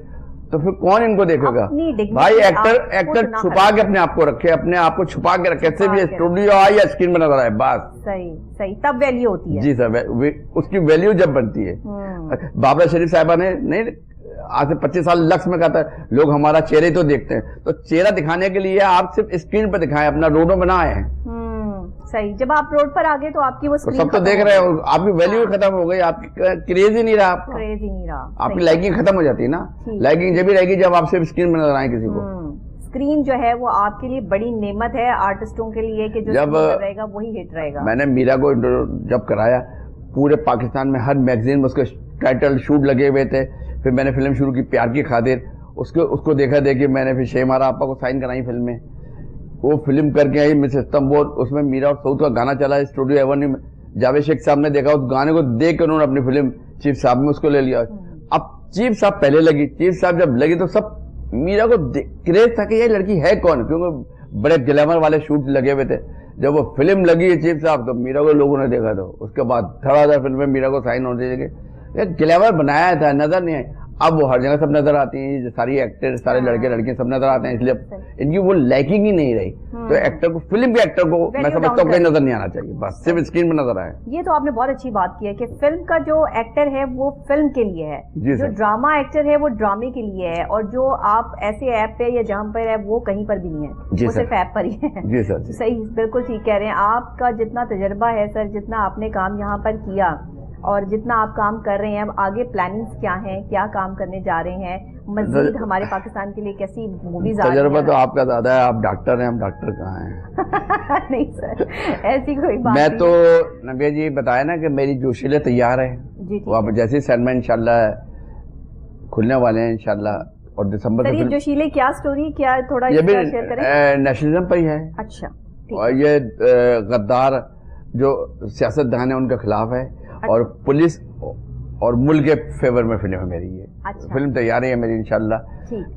तो फिर कौन इनको देखेगा? भाई एक्टर छुपा के अपने आप को रखे, अपने आप को छुपा के रखे, सिर्फ ये स्टूडियो आए या स्क्रीन पर नजर आए बस। सही तब वैल्यू होती है। जी सर, उसकी वैल्यू जब बनती है। बाबरा शरीफ साहिबा ने नहीं आज से 25 साल लक्ष्य में कहा था लोग हमारा चेहरे तो देखते हैं, तो चेहरा दिखाने के लिए आप सिर्फ स्क्रीन पर दिखाएं, अपना रोडों में ना आए। सही, जब आप रोड पर आ गए तो आपकी वो सब तो देख रहे हैं, आपकी वैल्यू खत्म हो गई, आपकी क्रेज ही नहीं रहा, क्रेज ही नहीं रहा, आपकी लाइकिंग खत्म हो जाती है ना। लाइकिंग जब भी रहेगी जब आप सिर्फ स्क्रीन में नजर आए किसी को। स्क्रीन जो है वो आपके लिए बड़ी नेमत है आर्टिस्टों के लिए कि जो जब रहेगा वही हिट रहेगा। मैंने मीरा को जब कराया, पूरे पाकिस्तान में हर मैगजीन में उसके टाइटल शूट लगे हुए थे। फिर मैंने फिल्म शुरू की प्यार की खातिर, उसको देखा देखी मैंने फिर शेमारा आपा को साइन कराई फिल्म में। वो फिल्म करके आई मिस इस्तांबुल, उसमें मीरा और सऊद का गाना चला स्टूडियो एवेन्यू में। जावेद शेख साहब ने देखा, उस गाने को देख कर उन्होंने अपनी फिल्म चीफ साहब में उसको ले लिया। अब चीफ साहब पहले लगी, चीफ साहब जब लगी तो सब मीरा को क्रेज था कि ये लड़की है कौन, क्योंकि बड़े ग्लैमर वाले शूट लगे हुए थे। जब वो फिल्म लगी चीफ साहब तो मीरा को लोगों ने देखा, तो उसके बाद धड़ाधड़ फिल्म में मीरा को साइन होने लगे। ग्लैमर बनाया था, नजर नहीं है। अब वो हर जगह सब नजर आती हैं, सारी एक्टर, सारे लड़के लड़कियां सब नजर आते हैं, इसलिए इनकी वो लाइकिंग ही नहीं रही। तो एक्टर को, फिल्म के एक्टर को मैं समझता हूँ कहीं नजर नहीं आना चाहिए, बस सिर्फ स्क्रीन में नजर आए। ये तो आपने बहुत अच्छी बात की है कि फिल्म का जो एक्टर है वो फिल्म के लिए है, जो ड्रामा एक्टर है वो ड्रामे के लिए है, और जो आप ऐसे ऐप पे या जहाँ पर है वो कहीं पर भी नहीं है, वो सिर्फ ऐप पर ही है। जी सर, सही, बिल्कुल ठीक कह रहे हैं। आपका जितना तजर्बा है सर, जितना आपने काम यहाँ पर किया और जितना आप काम कर रहे हैं, अब आगे प्लानिंग्स क्या हैं, क्या काम करने जा रहे हैं, मजीद हमारे पाकिस्तान के लिए कैसी मूवीज आ रही हैं? तजर्बा तो आपका ज्यादा है, आप डॉक्टर हैं, हम डॉक्टर कहाँ हैं? नहीं सर, ऐसी कोई बात मैं तो नबिया जी बताया ना कि मेरी जोशीले तैयार है, वो आप जैसे सिनेमा इंशाल्लाह खुलने वाले हैं इंशाल्लाह। और दिसंबर में जोशीले क्या स्टोरी, क्या थोड़ा ये भी नेशनलिज्म पर ही है। अच्छा, और ये गद्दार जो सियासतदान है उनके खिलाफ है। अच्छा। और पुलिस और मुल्क के फेवर में फिल्म है मेरी ये। अच्छा। फिल्म तैयारी है मेरी इंशाल्लाह।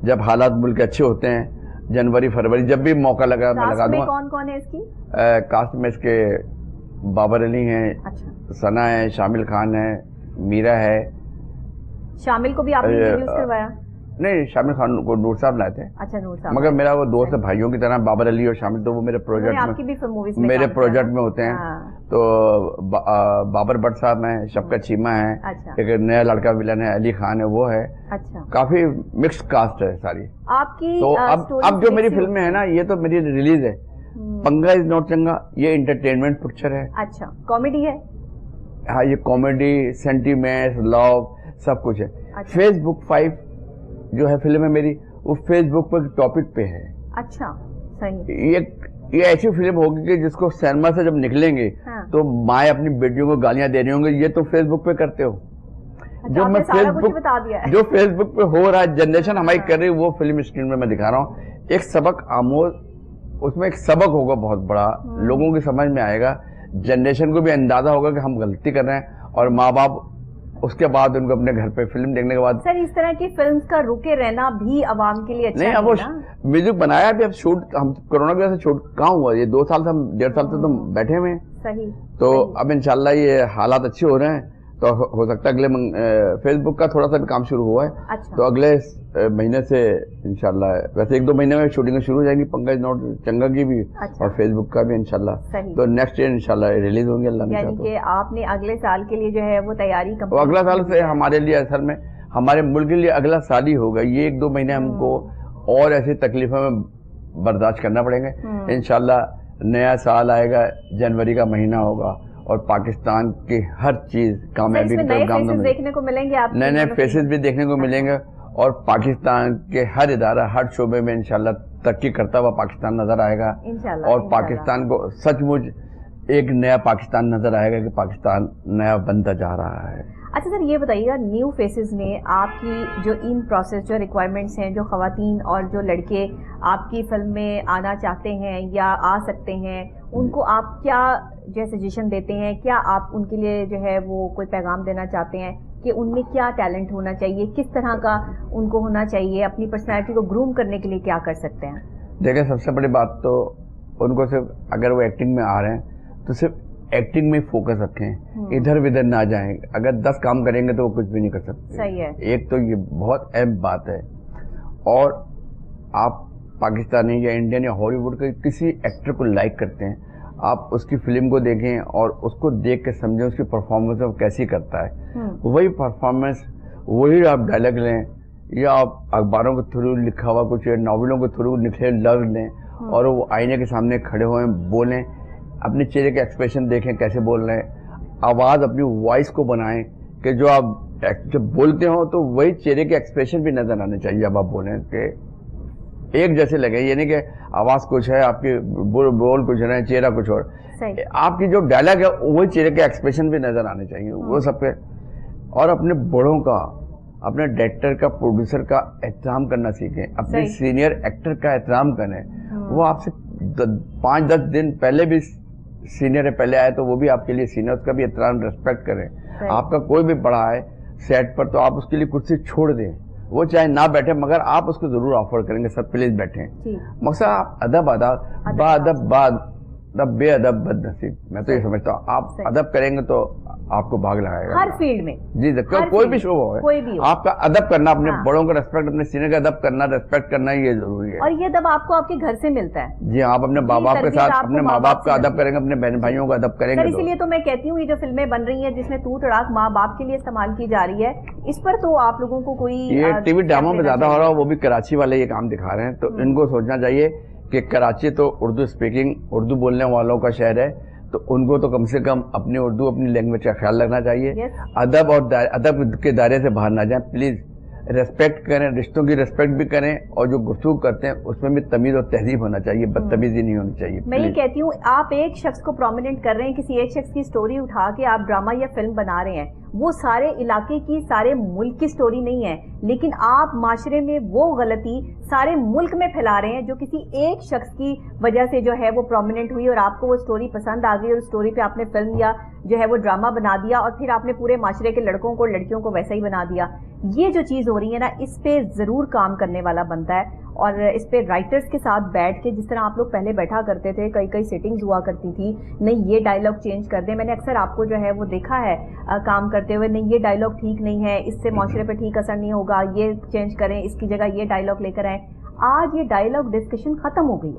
जब हालात मुल्क के अच्छे होते हैं, जनवरी फरवरी जब भी मौका लगा मैं लगा दूंगा। कौन कौन है इसकी? कास्ट में इसके बाबर अली हैं, अच्छा, सना है, शामिल खान है, मीरा है। शामिल को भी आपने इंट्रोड्यूस करवाया? नहीं, शामिल खान को नूर साहब लाए थे, अच्छा, नूर साहब। मगर मेरा वो दोस्त है, भाइयों की तरह। बाबर अली और शामिल तो वो मेरे प्रोजेक्ट आपकी भी फिल्म मूवीज में, में मेरे काम किया प्रोजेक्ट ना? में होते हैं। हाँ। तो बाबर भट्ट साहब हैं, शफकत चीमा है, अच्छा, एक नया लड़का विलन है, अली खान है, वो है। अच्छा। काफी मिक्स कास्ट है सारी। आपकी तो अब जो मेरी फिल्म है ना, ये तो मेरी रिलीज है, पंगा इज नॉट चंगा, ये एंटरटेनमेंट पिक्चर है। अच्छा, कॉमेडी है? हाँ, ये कॉमेडी, सेंटीमेंट, लव, सब कुछ है। अच्छा। फेसबुक 5 जो है फिल्म है मेरी, वो फेसबुक पर टॉपिक पे है। अच्छा, सही। ये ऐसी फिल्म होगी कि जिसको सिनेमा से जब निकलेंगे, हाँ। तो माए अपनी बेटियों को गालियां दे रही होंगी, ये तो फेसबुक पे करते हो। अच्छा, जो मैं सारा कुछ फेसबुक बता दिया है। जो फेसबुक पे हो रहा है, जनरेशन हमारी हाँ। कर रही है, वो फिल्म स्क्रीन में मैं दिखा रहा हूँ। एक सबक आमोज, उसमें एक सबक होगा बहुत बड़ा, लोगों की समझ में आएगा, जनरेशन को भी अंदाजा होगा कि हम गलती कर रहे हैं, और माँ बाप उसके बाद उनको अपने घर पे फिल्म देखने के बाद। सर, इस तरह की फिल्म्स का रुके रहना भी आवाम के लिए अच्छा नहीं, अब नहीं वो है ना? म्यूजिक बनाया भी, अब शूट हम कोरोना की वजह से शूट कहाँ हुआ, ये 2 साल से हम 1.5 साल से तो बैठे हुए हैं। सही। तो सही। अब इंशाल्लाह ये हालात अच्छे हो रहे हैं, तो हो सकता है अगले फेसबुक का थोड़ा सा भी काम शुरू हुआ है। अच्छा। तो अगले महीने से इंशाल्लाह, वैसे 1-2 महीने में शूटिंग शुरू हो जाएंगी, पंकज नोट चंगा की भी। अच्छा। और फेसबुक का भी इंशाल्लाह। सही। तो नेक्स्ट ईयर इंशाल्लाह रिलीज होंगे, अल्लाह ने यानी चाहा कि आपने अगले साल के लिए जो है वो तैयारी तो। कंप्लीट अगला साल की से है। हमारे लिए, असल में हमारे मुल्क के लिए अगला साल ही होगा। ये 1-2 महीने हमको और ऐसी तकलीफों में बर्दाश्त करना पड़ेंगे। इंशाल्लाह नया साल आएगा, जनवरी का महीना होगा, और पाकिस्तान की हर चीज कामयाबी की तरफ गामज़न देखने को मिलेंगे, आप नए नए फेसेस भी देखने को मिलेंगे, और पाकिस्तान के हर इदारा, हर शोबे में इंशाल्लाह तरक्की करता हुआ पाकिस्तान नजर आएगा। इंशाल्लाह। और पाकिस्तान को सचमुच एक नया पाकिस्तान नजर आएगा कि पाकिस्तान नया बनता जा रहा है। अच्छा सर, ये बताइएगा, न्यू फेसेस में आपकी जो इन प्रोसेस, जो रिक्वायरमेंट्स हैं, जो खवातीन और जो लड़के आपकी फिल्म में आना चाहते हैं या आ सकते हैं, उनको आप क्या जो सजेशन देते हैं? क्या आप उनके लिए जो है वो कोई पैगाम देना चाहते हैं कि उनमें क्या टैलेंट होना चाहिए, किस तरह का उनको होना चाहिए, अपनी पर्सनैलिटी को ग्रूम करने के लिए क्या कर सकते हैं? देखिए, सबसे बड़ी बात तो उनको सिर्फ, अगर वो एक्टिंग में आ रहे हैं तो सिर्फ एक्टिंग में फोकस रखें, इधर विधर ना जाएं। अगर 10 काम करेंगे तो वो कुछ भी नहीं कर सकते। सही है। एक तो ये बहुत अहम बात है। और आप पाकिस्तानी या इंडियन या हॉलीवुड के किसी एक्टर को लाइक करते हैं, आप उसकी फिल्म को देखें और उसको देख के समझें उसकी परफॉर्मेंस वो कैसी करता है। वही परफॉर्मेंस, वही आप डायलॉग लें, या आप अखबारों के थ्रू लिखा हुआ कुछ, नॉवेलों के थ्रू लिखे लफ्ज लें, और वो आईने के सामने खड़े हुए बोलें, अपने चेहरे के एक्सप्रेशन देखें कैसे बोल रहे हैं, आवाज़ अपनी वॉइस को बनाएं कि जो आप जब बोलते हो तो वही चेहरे के एक्सप्रेशन भी नजर आने चाहिए जब आप बोलें, कि एक जैसे लगे। ये नहीं कि आवाज़ कुछ है, आपकी बोल कुछ है, चेहरा कुछ और। आपकी जो डायलॉग है वही चेहरे के एक्सप्रेशन भी नजर आने चाहिए, वो सब पे। और अपने बड़ों का, अपने डायरेक्टर का, प्रोड्यूसर का एहतराम करना सीखें, अपने सीनियर एक्टर का एहतराम करें। वो आपसे 5-10 दिन पहले भी सीनियर है, पहले आए तो वो भी आपके लिए सीनियर, उसका भी एहतराम, रिस्पेक्ट करें। आपका कोई भी बड़ा है सेट पर तो आप उसके लिए कुर्सी छोड़ दें, वो चाहे ना बैठे, मगर आप उसको जरूर ऑफर करेंगे, सब प्लीज बैठें। मकसद आप अदब बेअदब बदनसीब, मैं तो ये समझता हूँ, आप अदब करेंगे तो आपको भाग लगाएगा हर फील्ड में। जी, कोई भी शो हो, आपका अदब करना, अपने बड़ों का रिस्पेक्ट, अपने सीनियर का अदब करना, रिस्पेक्ट करना, ये जरूरी है। और ये अदब आपको आपके घर से मिलता है। जी, आप अपने माँ बाप के साथ, अपने माँ बाप का अदब करेंगे, अपने बहन भाइयों का अदब करेंगे। इसीलिए तो मैं कहती हूँ, ये जो फिल्में बन रही हैं जिसमें तू तड़ाक माँ बाप के लिए इस्तेमाल की जा रही है, इस पर तो आप लोगों को कोई, ये टीवी ड्रामा में ज्यादा हो रहा है, वो भी कराची वाले ये काम दिखा रहे हैं। तो इनको सोचना चाहिए कि कराची तो उर्दू स्पीकिंग, उर्दू बोलने वालों का शहर है, तो उनको तो कम से कम अपनी उर्दू, अपनी लैंग्वेज का ख्याल रखना चाहिए। अदब और अदब के दायरे से बाहर ना जाएं प्लीज। रेस्पेक्ट करें, रिश्तों की रेस्पेक्ट भी करें, और जो गुफ्तगू करते हैं उसमें भी तमीज और तहजीब होना चाहिए, बदतमीजी नहीं होनी चाहिए। मैं ये कहती हूँ, आप एक शख्स को प्रोमिनेंट कर रहे हैं, किसी एक शख्स की स्टोरी उठा के आप ड्रामा या फिल्म बना रहे हैं, वो सारे इलाके की, सारे मुल्क की स्टोरी नहीं है, लेकिन आप माशरे में वो गलती सारे मुल्क में फैला रहे हैं जो किसी एक शख्स की वजह से जो है वो प्रोमिनेंट हुई, और आपको वो स्टोरी पसंद आ गई, और स्टोरी पे आपने फिल्म या जो है वो ड्रामा बना दिया, और फिर आपने पूरे माशरे के लड़कों को, लड़कियों को वैसा ही बना दिया। ये जो चीज़ हो रही है ना, इस पे ज़रूर काम करने वाला बनता है। और इस पे राइटर्स के साथ बैठ के जिस तरह आप लोग पहले बैठा करते थे, कई कई सिटिंग्स हुआ करती थी, नहीं ये डायलॉग चेंज कर दें। मैंने अक्सर आपको जो है वो देखा है काम करते हुए, नहीं ये डायलॉग ठीक नहीं है, इससे माशरे पे ठीक असर नहीं होगा, ये चेंज करें, इसकी जगह ये डायलॉग लेकर आए। आज ये डायलॉग डिस्कशन खत्म हो गई है।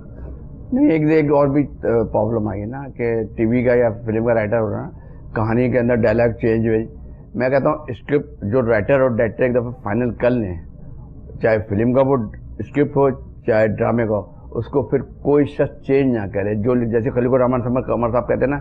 नहीं, एक और भी प्रॉब्लम आई है ना कि टीवी का या फिल्म का राइटर हो रहा है, कहानी के अंदर डायलॉग चेंज हुई। मैं कहता हूँ स्क्रिप्ट जो राइटर और डायरेक्टर एक दफ़ा फाइनल कर लें, चाहे फिल्म का वो स्क्रिप्ट हो चाहे ड्रामे का, उसको फिर कोई शख्स चेंज ना करे। जो जैसे खलीकुर रहमान कमर साहब कहते हैं ना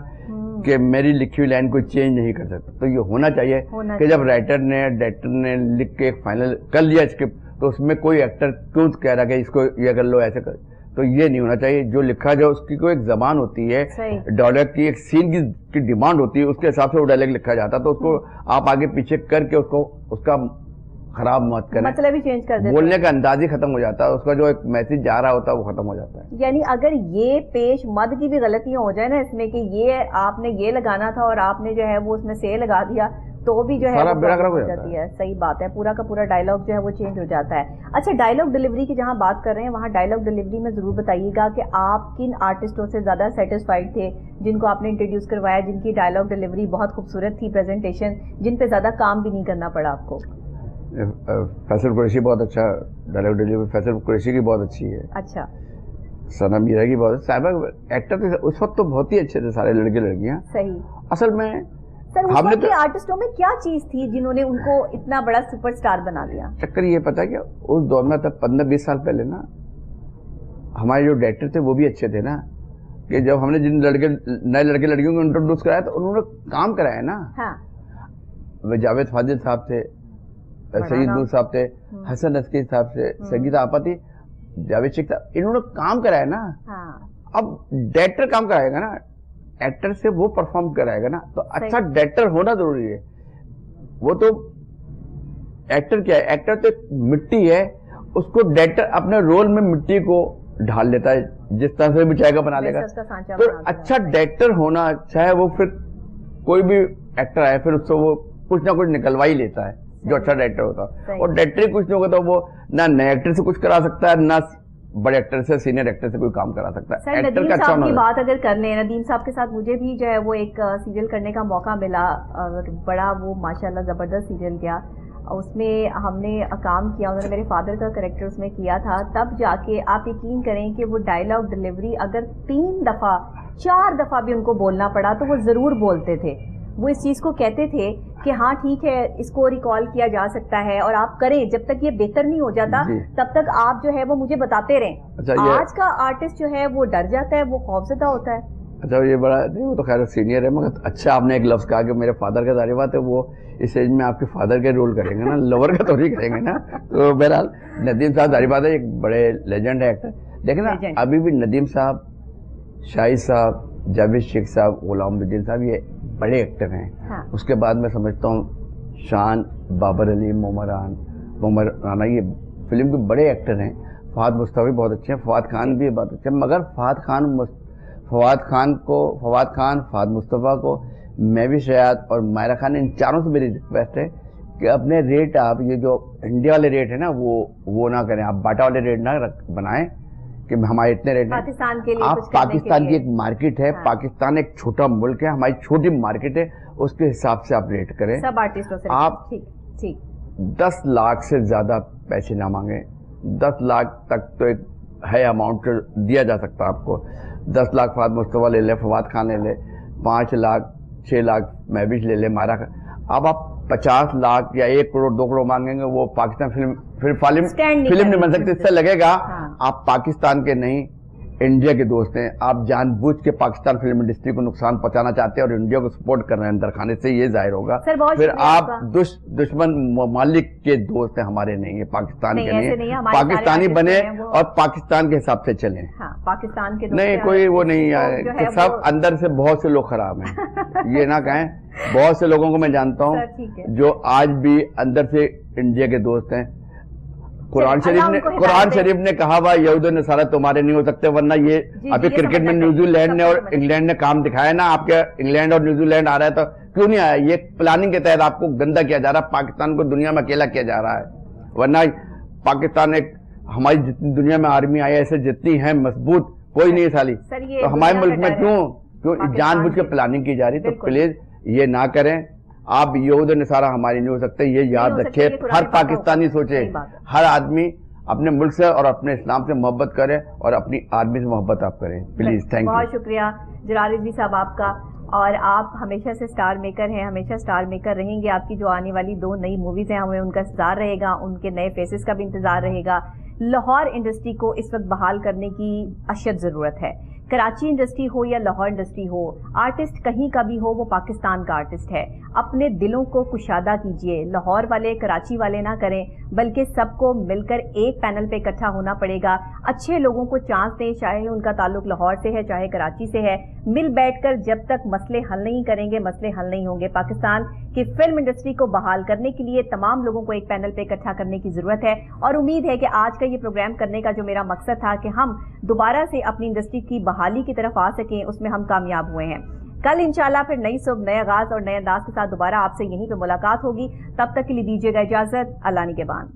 कि मेरी लिखी हुई लाइन कोई चेंज नहीं कर सकता, तो ये होना चाहिए कि जब राइटर ने डायरेक्टर ने लिख के एक फाइनल कर लिया स्क्रिप्ट, तो उसमें कोई एक्टर क्यों कह रहा है कि इसको ये कर लो ऐसे कर, तो ये नहीं होना चाहिए। जो लिखा जाए उसकी कोई एक जबान होती है, डायलॉग की एक सीन की डिमांड होती है, उसके हिसाब से वो डायलॉग लिखा जाता है। तो उसको आप आगे पीछे करके उसको उसका खराब मत करें, मतलब ही चेंज कर देते, बोलने का अंदाज ही खत्म हो जाता है, उसका जो एक मैसेज जा रहा होता है वो खत्म हो जाता है। यानी अगर ये पेश मद की भी गलतियां हो जाए ना इसमें कि ये आपने ये लगाना था और आपने जो है वो उसमें से लगा दिया, तो भी जो है वो प्रॉब्लम हो जाती है। सही बात है, पूरा का पूरा डायलॉग जो है वो चेंज हो जाता है। अच्छा, डायलॉग डिलीवरी की जहां बात कर रहे हैं, वहां डायलॉग डिलीवरी में जरूर बताइएगा कि आप किन आर्टिस्टों से ज्यादा सेटिस्फाइड थे, जिनको आपने इंट्रोड्यूस करवाया, जिनकी डायलॉग डिलीवरी बहुत खूबसूरत थी, प्रेजेंटेशन, जिन पे ज्यादा काम भी नहीं करना पड़ा आपको? फैसल कुरैशी बहुत अच्छा डायलॉग डिलीवरी, फैसल कुरैशी की बहुत अच्छी है। अच्छा, सना मीरा की बहुत, साहिबा एक्टर थे उस वक्त तो बहुत ही अच्छे थे सारे लड़के लड़कियां। सही। असल में सर उस वक्त के आर्टिस्टों में क्या चीज थी जिन्होंने उनको इतना बड़ा सुपरस्टार बना दिया? चक्कर ये पता है कि उस दौर में तब 15-20 साल पहले ना हमारे जो डायरेक्टर थे वो भी अच्छे थे ना, कि जब हमने जिन नए लड़के लड़कियों को इंट्रोड्यूस कराया तो उन्होंने काम कराया ना। हाँ। जावेद फाजिल साहब थे, सईद नूर साहब थे, हसन अस्की साहब थे, संगीता आपा थी, जावेद शेख साहब, इन्होंने काम कराया ना। हाँ। अब डायरेक्टर काम कराएगा ना, एक्टर से वो परफॉर्म कराएगा ना, तो अच्छा डायरेक्टर होना जरूरी है। वो तो एक्टर क्या है, एक्टर तो मिट्टी है, उसको डायरेक्टर अपने रोल में मिट्टी को ढाल लेता है, जिस तरह से भी चाहेगा बना लेगा। तो अच्छा डायरेक्टर होना, चाहे वो फिर कोई भी एक्टर आए फिर उससे वो कुछ ना कुछ निकलवा ही लेता है, जो अच्छा डायरेक्टर होता है। और डायरेक्टर कुछ नहीं होगा तो वो ना नए एक्टर से कुछ करा सकता है, ना बड़े एक्टर से, सीनियर एक्टर से कोई काम करा सकता है। सर नदीम साहब की बात अगर कर लें, नदीम साहब के साथ मुझे भी जो है वो एक सीरियल करने का मौका मिला, बड़ा वो माशाल्लाह जबरदस्त सीरियल गया, उसमें हमने काम किया, उन्होंने मेरे फादर का कैरेक्टर उसमें किया था। तब जाके आप यकीन करें कि वो डायलॉग डिलीवरी अगर 3 दफा 4 दफा भी उनको बोलना पड़ा तो वो जरूर बोलते थे। वो इस चीज को कहते थे कि हाँ ठीक है, इसको रिकॉल किया जा सकता है और आप करें, जब तक ये बेहतर नहीं हो जाता तब तक आप जो है वो मुझे बताते रहें। अच्छा, आज का आर्टिस्ट जो है वो डर जाता है, वो खौफजदा होता है। अच्छा, ये बड़ा नहीं, वो तो खैर सीनियर है, मगर अच्छा आपने एक लफ्ज कहा कि मेरे फादर का जारी बात है, वो इस एज में आपके फादर के रोल करेंगे ना, लवर का तो नहीं करेंगे ना। तो बहरहाल नदीम साहब जारी बात है, एक बड़े लेजेंड है एक्टर। देखें ना, अभी भी नदीम साहब, शाहिद साहब, जावेद शेख साहब, गुलामुद्दीन साहब, ये बड़े एक्टर हैं। हाँ। उसके बाद मैं समझता हूँ शान, बाबर अली, मोमर राना, ये फिल्म के बड़े एक्टर हैं। फवाद मुस्तफा भी बहुत अच्छे हैं, फवाद खान भी बहुत अच्छे हैं, मगर फवाद खान, फवाद मुस्तफा को, मैं भी शायद और मायरा खान, इन चारों से मेरी रिक्वेस्ट है कि अपने रेट आप ये जो इंडिया वाले रेट है ना वो ना करें, आप बाटा वाले रेट ना बनाएं कि हमारे इतने रेट हैं। पाकिस्तान के लिए आप पाकिस्तान की एक मार्केट है। हाँ। पाकिस्तान एक छोटा मुल्क है, हमारी छोटी मार्केट है, उसके हिसाब से आप रेट करें। सब आर्टिस्टों से आप ठीक 10 लाख से ज्यादा पैसे ना मांगे। 10 लाख तक तो एक है अमाउंट दिया जा सकता है आपको। 10 लाख फवाद मुस्तफा ले ले, फवाद खान ले ले, 5 लाख 6 लाख महबूब ले ले, मारा। अब आप 50 लाख या 1 करोड़ 2 करोड़ मांगेंगे, वो पाकिस्तान फिल्म नहीं बन सकती। इससे लगेगा आप पाकिस्तान के नहीं, इंडिया के दोस्त हैं। आप जानबूझ के पाकिस्तान फिल्म इंडस्ट्री को नुकसान पहुंचाना चाहते हैं और इंडिया को सपोर्ट कर रहे हैं अंदर खाने से, ये जाहिर होगा। फिर आप दुश्मन ममालिक के दोस्त हैं, हमारे नहीं है, पाकिस्तान के नहीं। पाकिस्तानी बने और पाकिस्तान के हिसाब से चले। पाकिस्तान के नहीं, कोई वो नहीं है, सब अंदर से बहुत से लोग खराब हैं। ये ना कहें, बहुत से लोगों को मैं जानता हूँ जो आज भी अंदर से इंडिया के दोस्त हैं। कुरान शरीफ ने कहा हुआ यहूद नसारा तुम्हारे नहीं हो सकते, वरना ये अभी क्रिकेट में न्यूजीलैंड ने और इंग्लैंड ने काम दिखाया ना। आपके इंग्लैंड और न्यूजीलैंड आ रहा है तो क्यों नहीं आया? ये प्लानिंग के तहत आपको गंदा किया जा रहा है, पाकिस्तान को दुनिया में अकेला किया जा रहा है। वरना पाकिस्तान एक हमारी जितनी दुनिया में आर्मी आई ऐसे जितनी है मजबूत कोई नहीं है साली। तो हमारे मुल्क में क्यों जानबूझ के प्लानिंग की जा रही? तो प्लीज ये ना करें। आप यहूद नसारा हमारी नहीं हो सकते, ये याद रखे। हर पाकिस्तानी सोचे, हर आदमी अपने मुल्क से और अपने इस्लाम से मोहब्बत करे और अपनी आर्मी से मोहब्बत आप करें प्लीज। Thank you. बहुत शुक्रिया जलाल रिजवी साहब आपका। और आप हमेशा से स्टार मेकर हैं, हमेशा स्टार मेकर रहेंगे। आपकी जो आने वाली 2 नई मूवीज हैं हमें उनका इंतजार रहेगा, उनके नए फेसेस का भी इंतजार रहेगा। लाहौर इंडस्ट्री को इस वक्त बहाल करने की अशद जरूरत है। कराची इंडस्ट्री हो या लाहौर इंडस्ट्री हो, आर्टिस्ट कहीं का भी हो वो पाकिस्तान का आर्टिस्ट है। अपने दिलों को कुशादा कीजिए। लाहौर वाले कराची वाले ना करें, बल्कि सबको मिलकर एक पैनल पे इकट्ठा होना पड़ेगा। अच्छे लोगों को चांस दें, चाहे उनका ताल्लुक लाहौर से है चाहे कराची से है। मिल बैठकर जब तक मसले हल नहीं करेंगे, मसले हल नहीं होंगे। पाकिस्तान की फिल्म इंडस्ट्री को बहाल करने के लिए तमाम लोगों को एक पैनल पे इकट्ठा करने की जरूरत है। और उम्मीद है कि आज का ये प्रोग्राम करने का जो मेरा मकसद था कि हम दोबारा से अपनी इंडस्ट्री की बहाली की तरफ आ सकें, उसमें हम कामयाब हुए हैं। कल इंशाल्लाह फिर नई सुबह, नए आगाज और नए अंदाज के साथ दोबारा आपसे यहीं पे मुलाकात होगी। तब तक के लिए दीजिएगा इजाजत। अल्लाह निगहबान।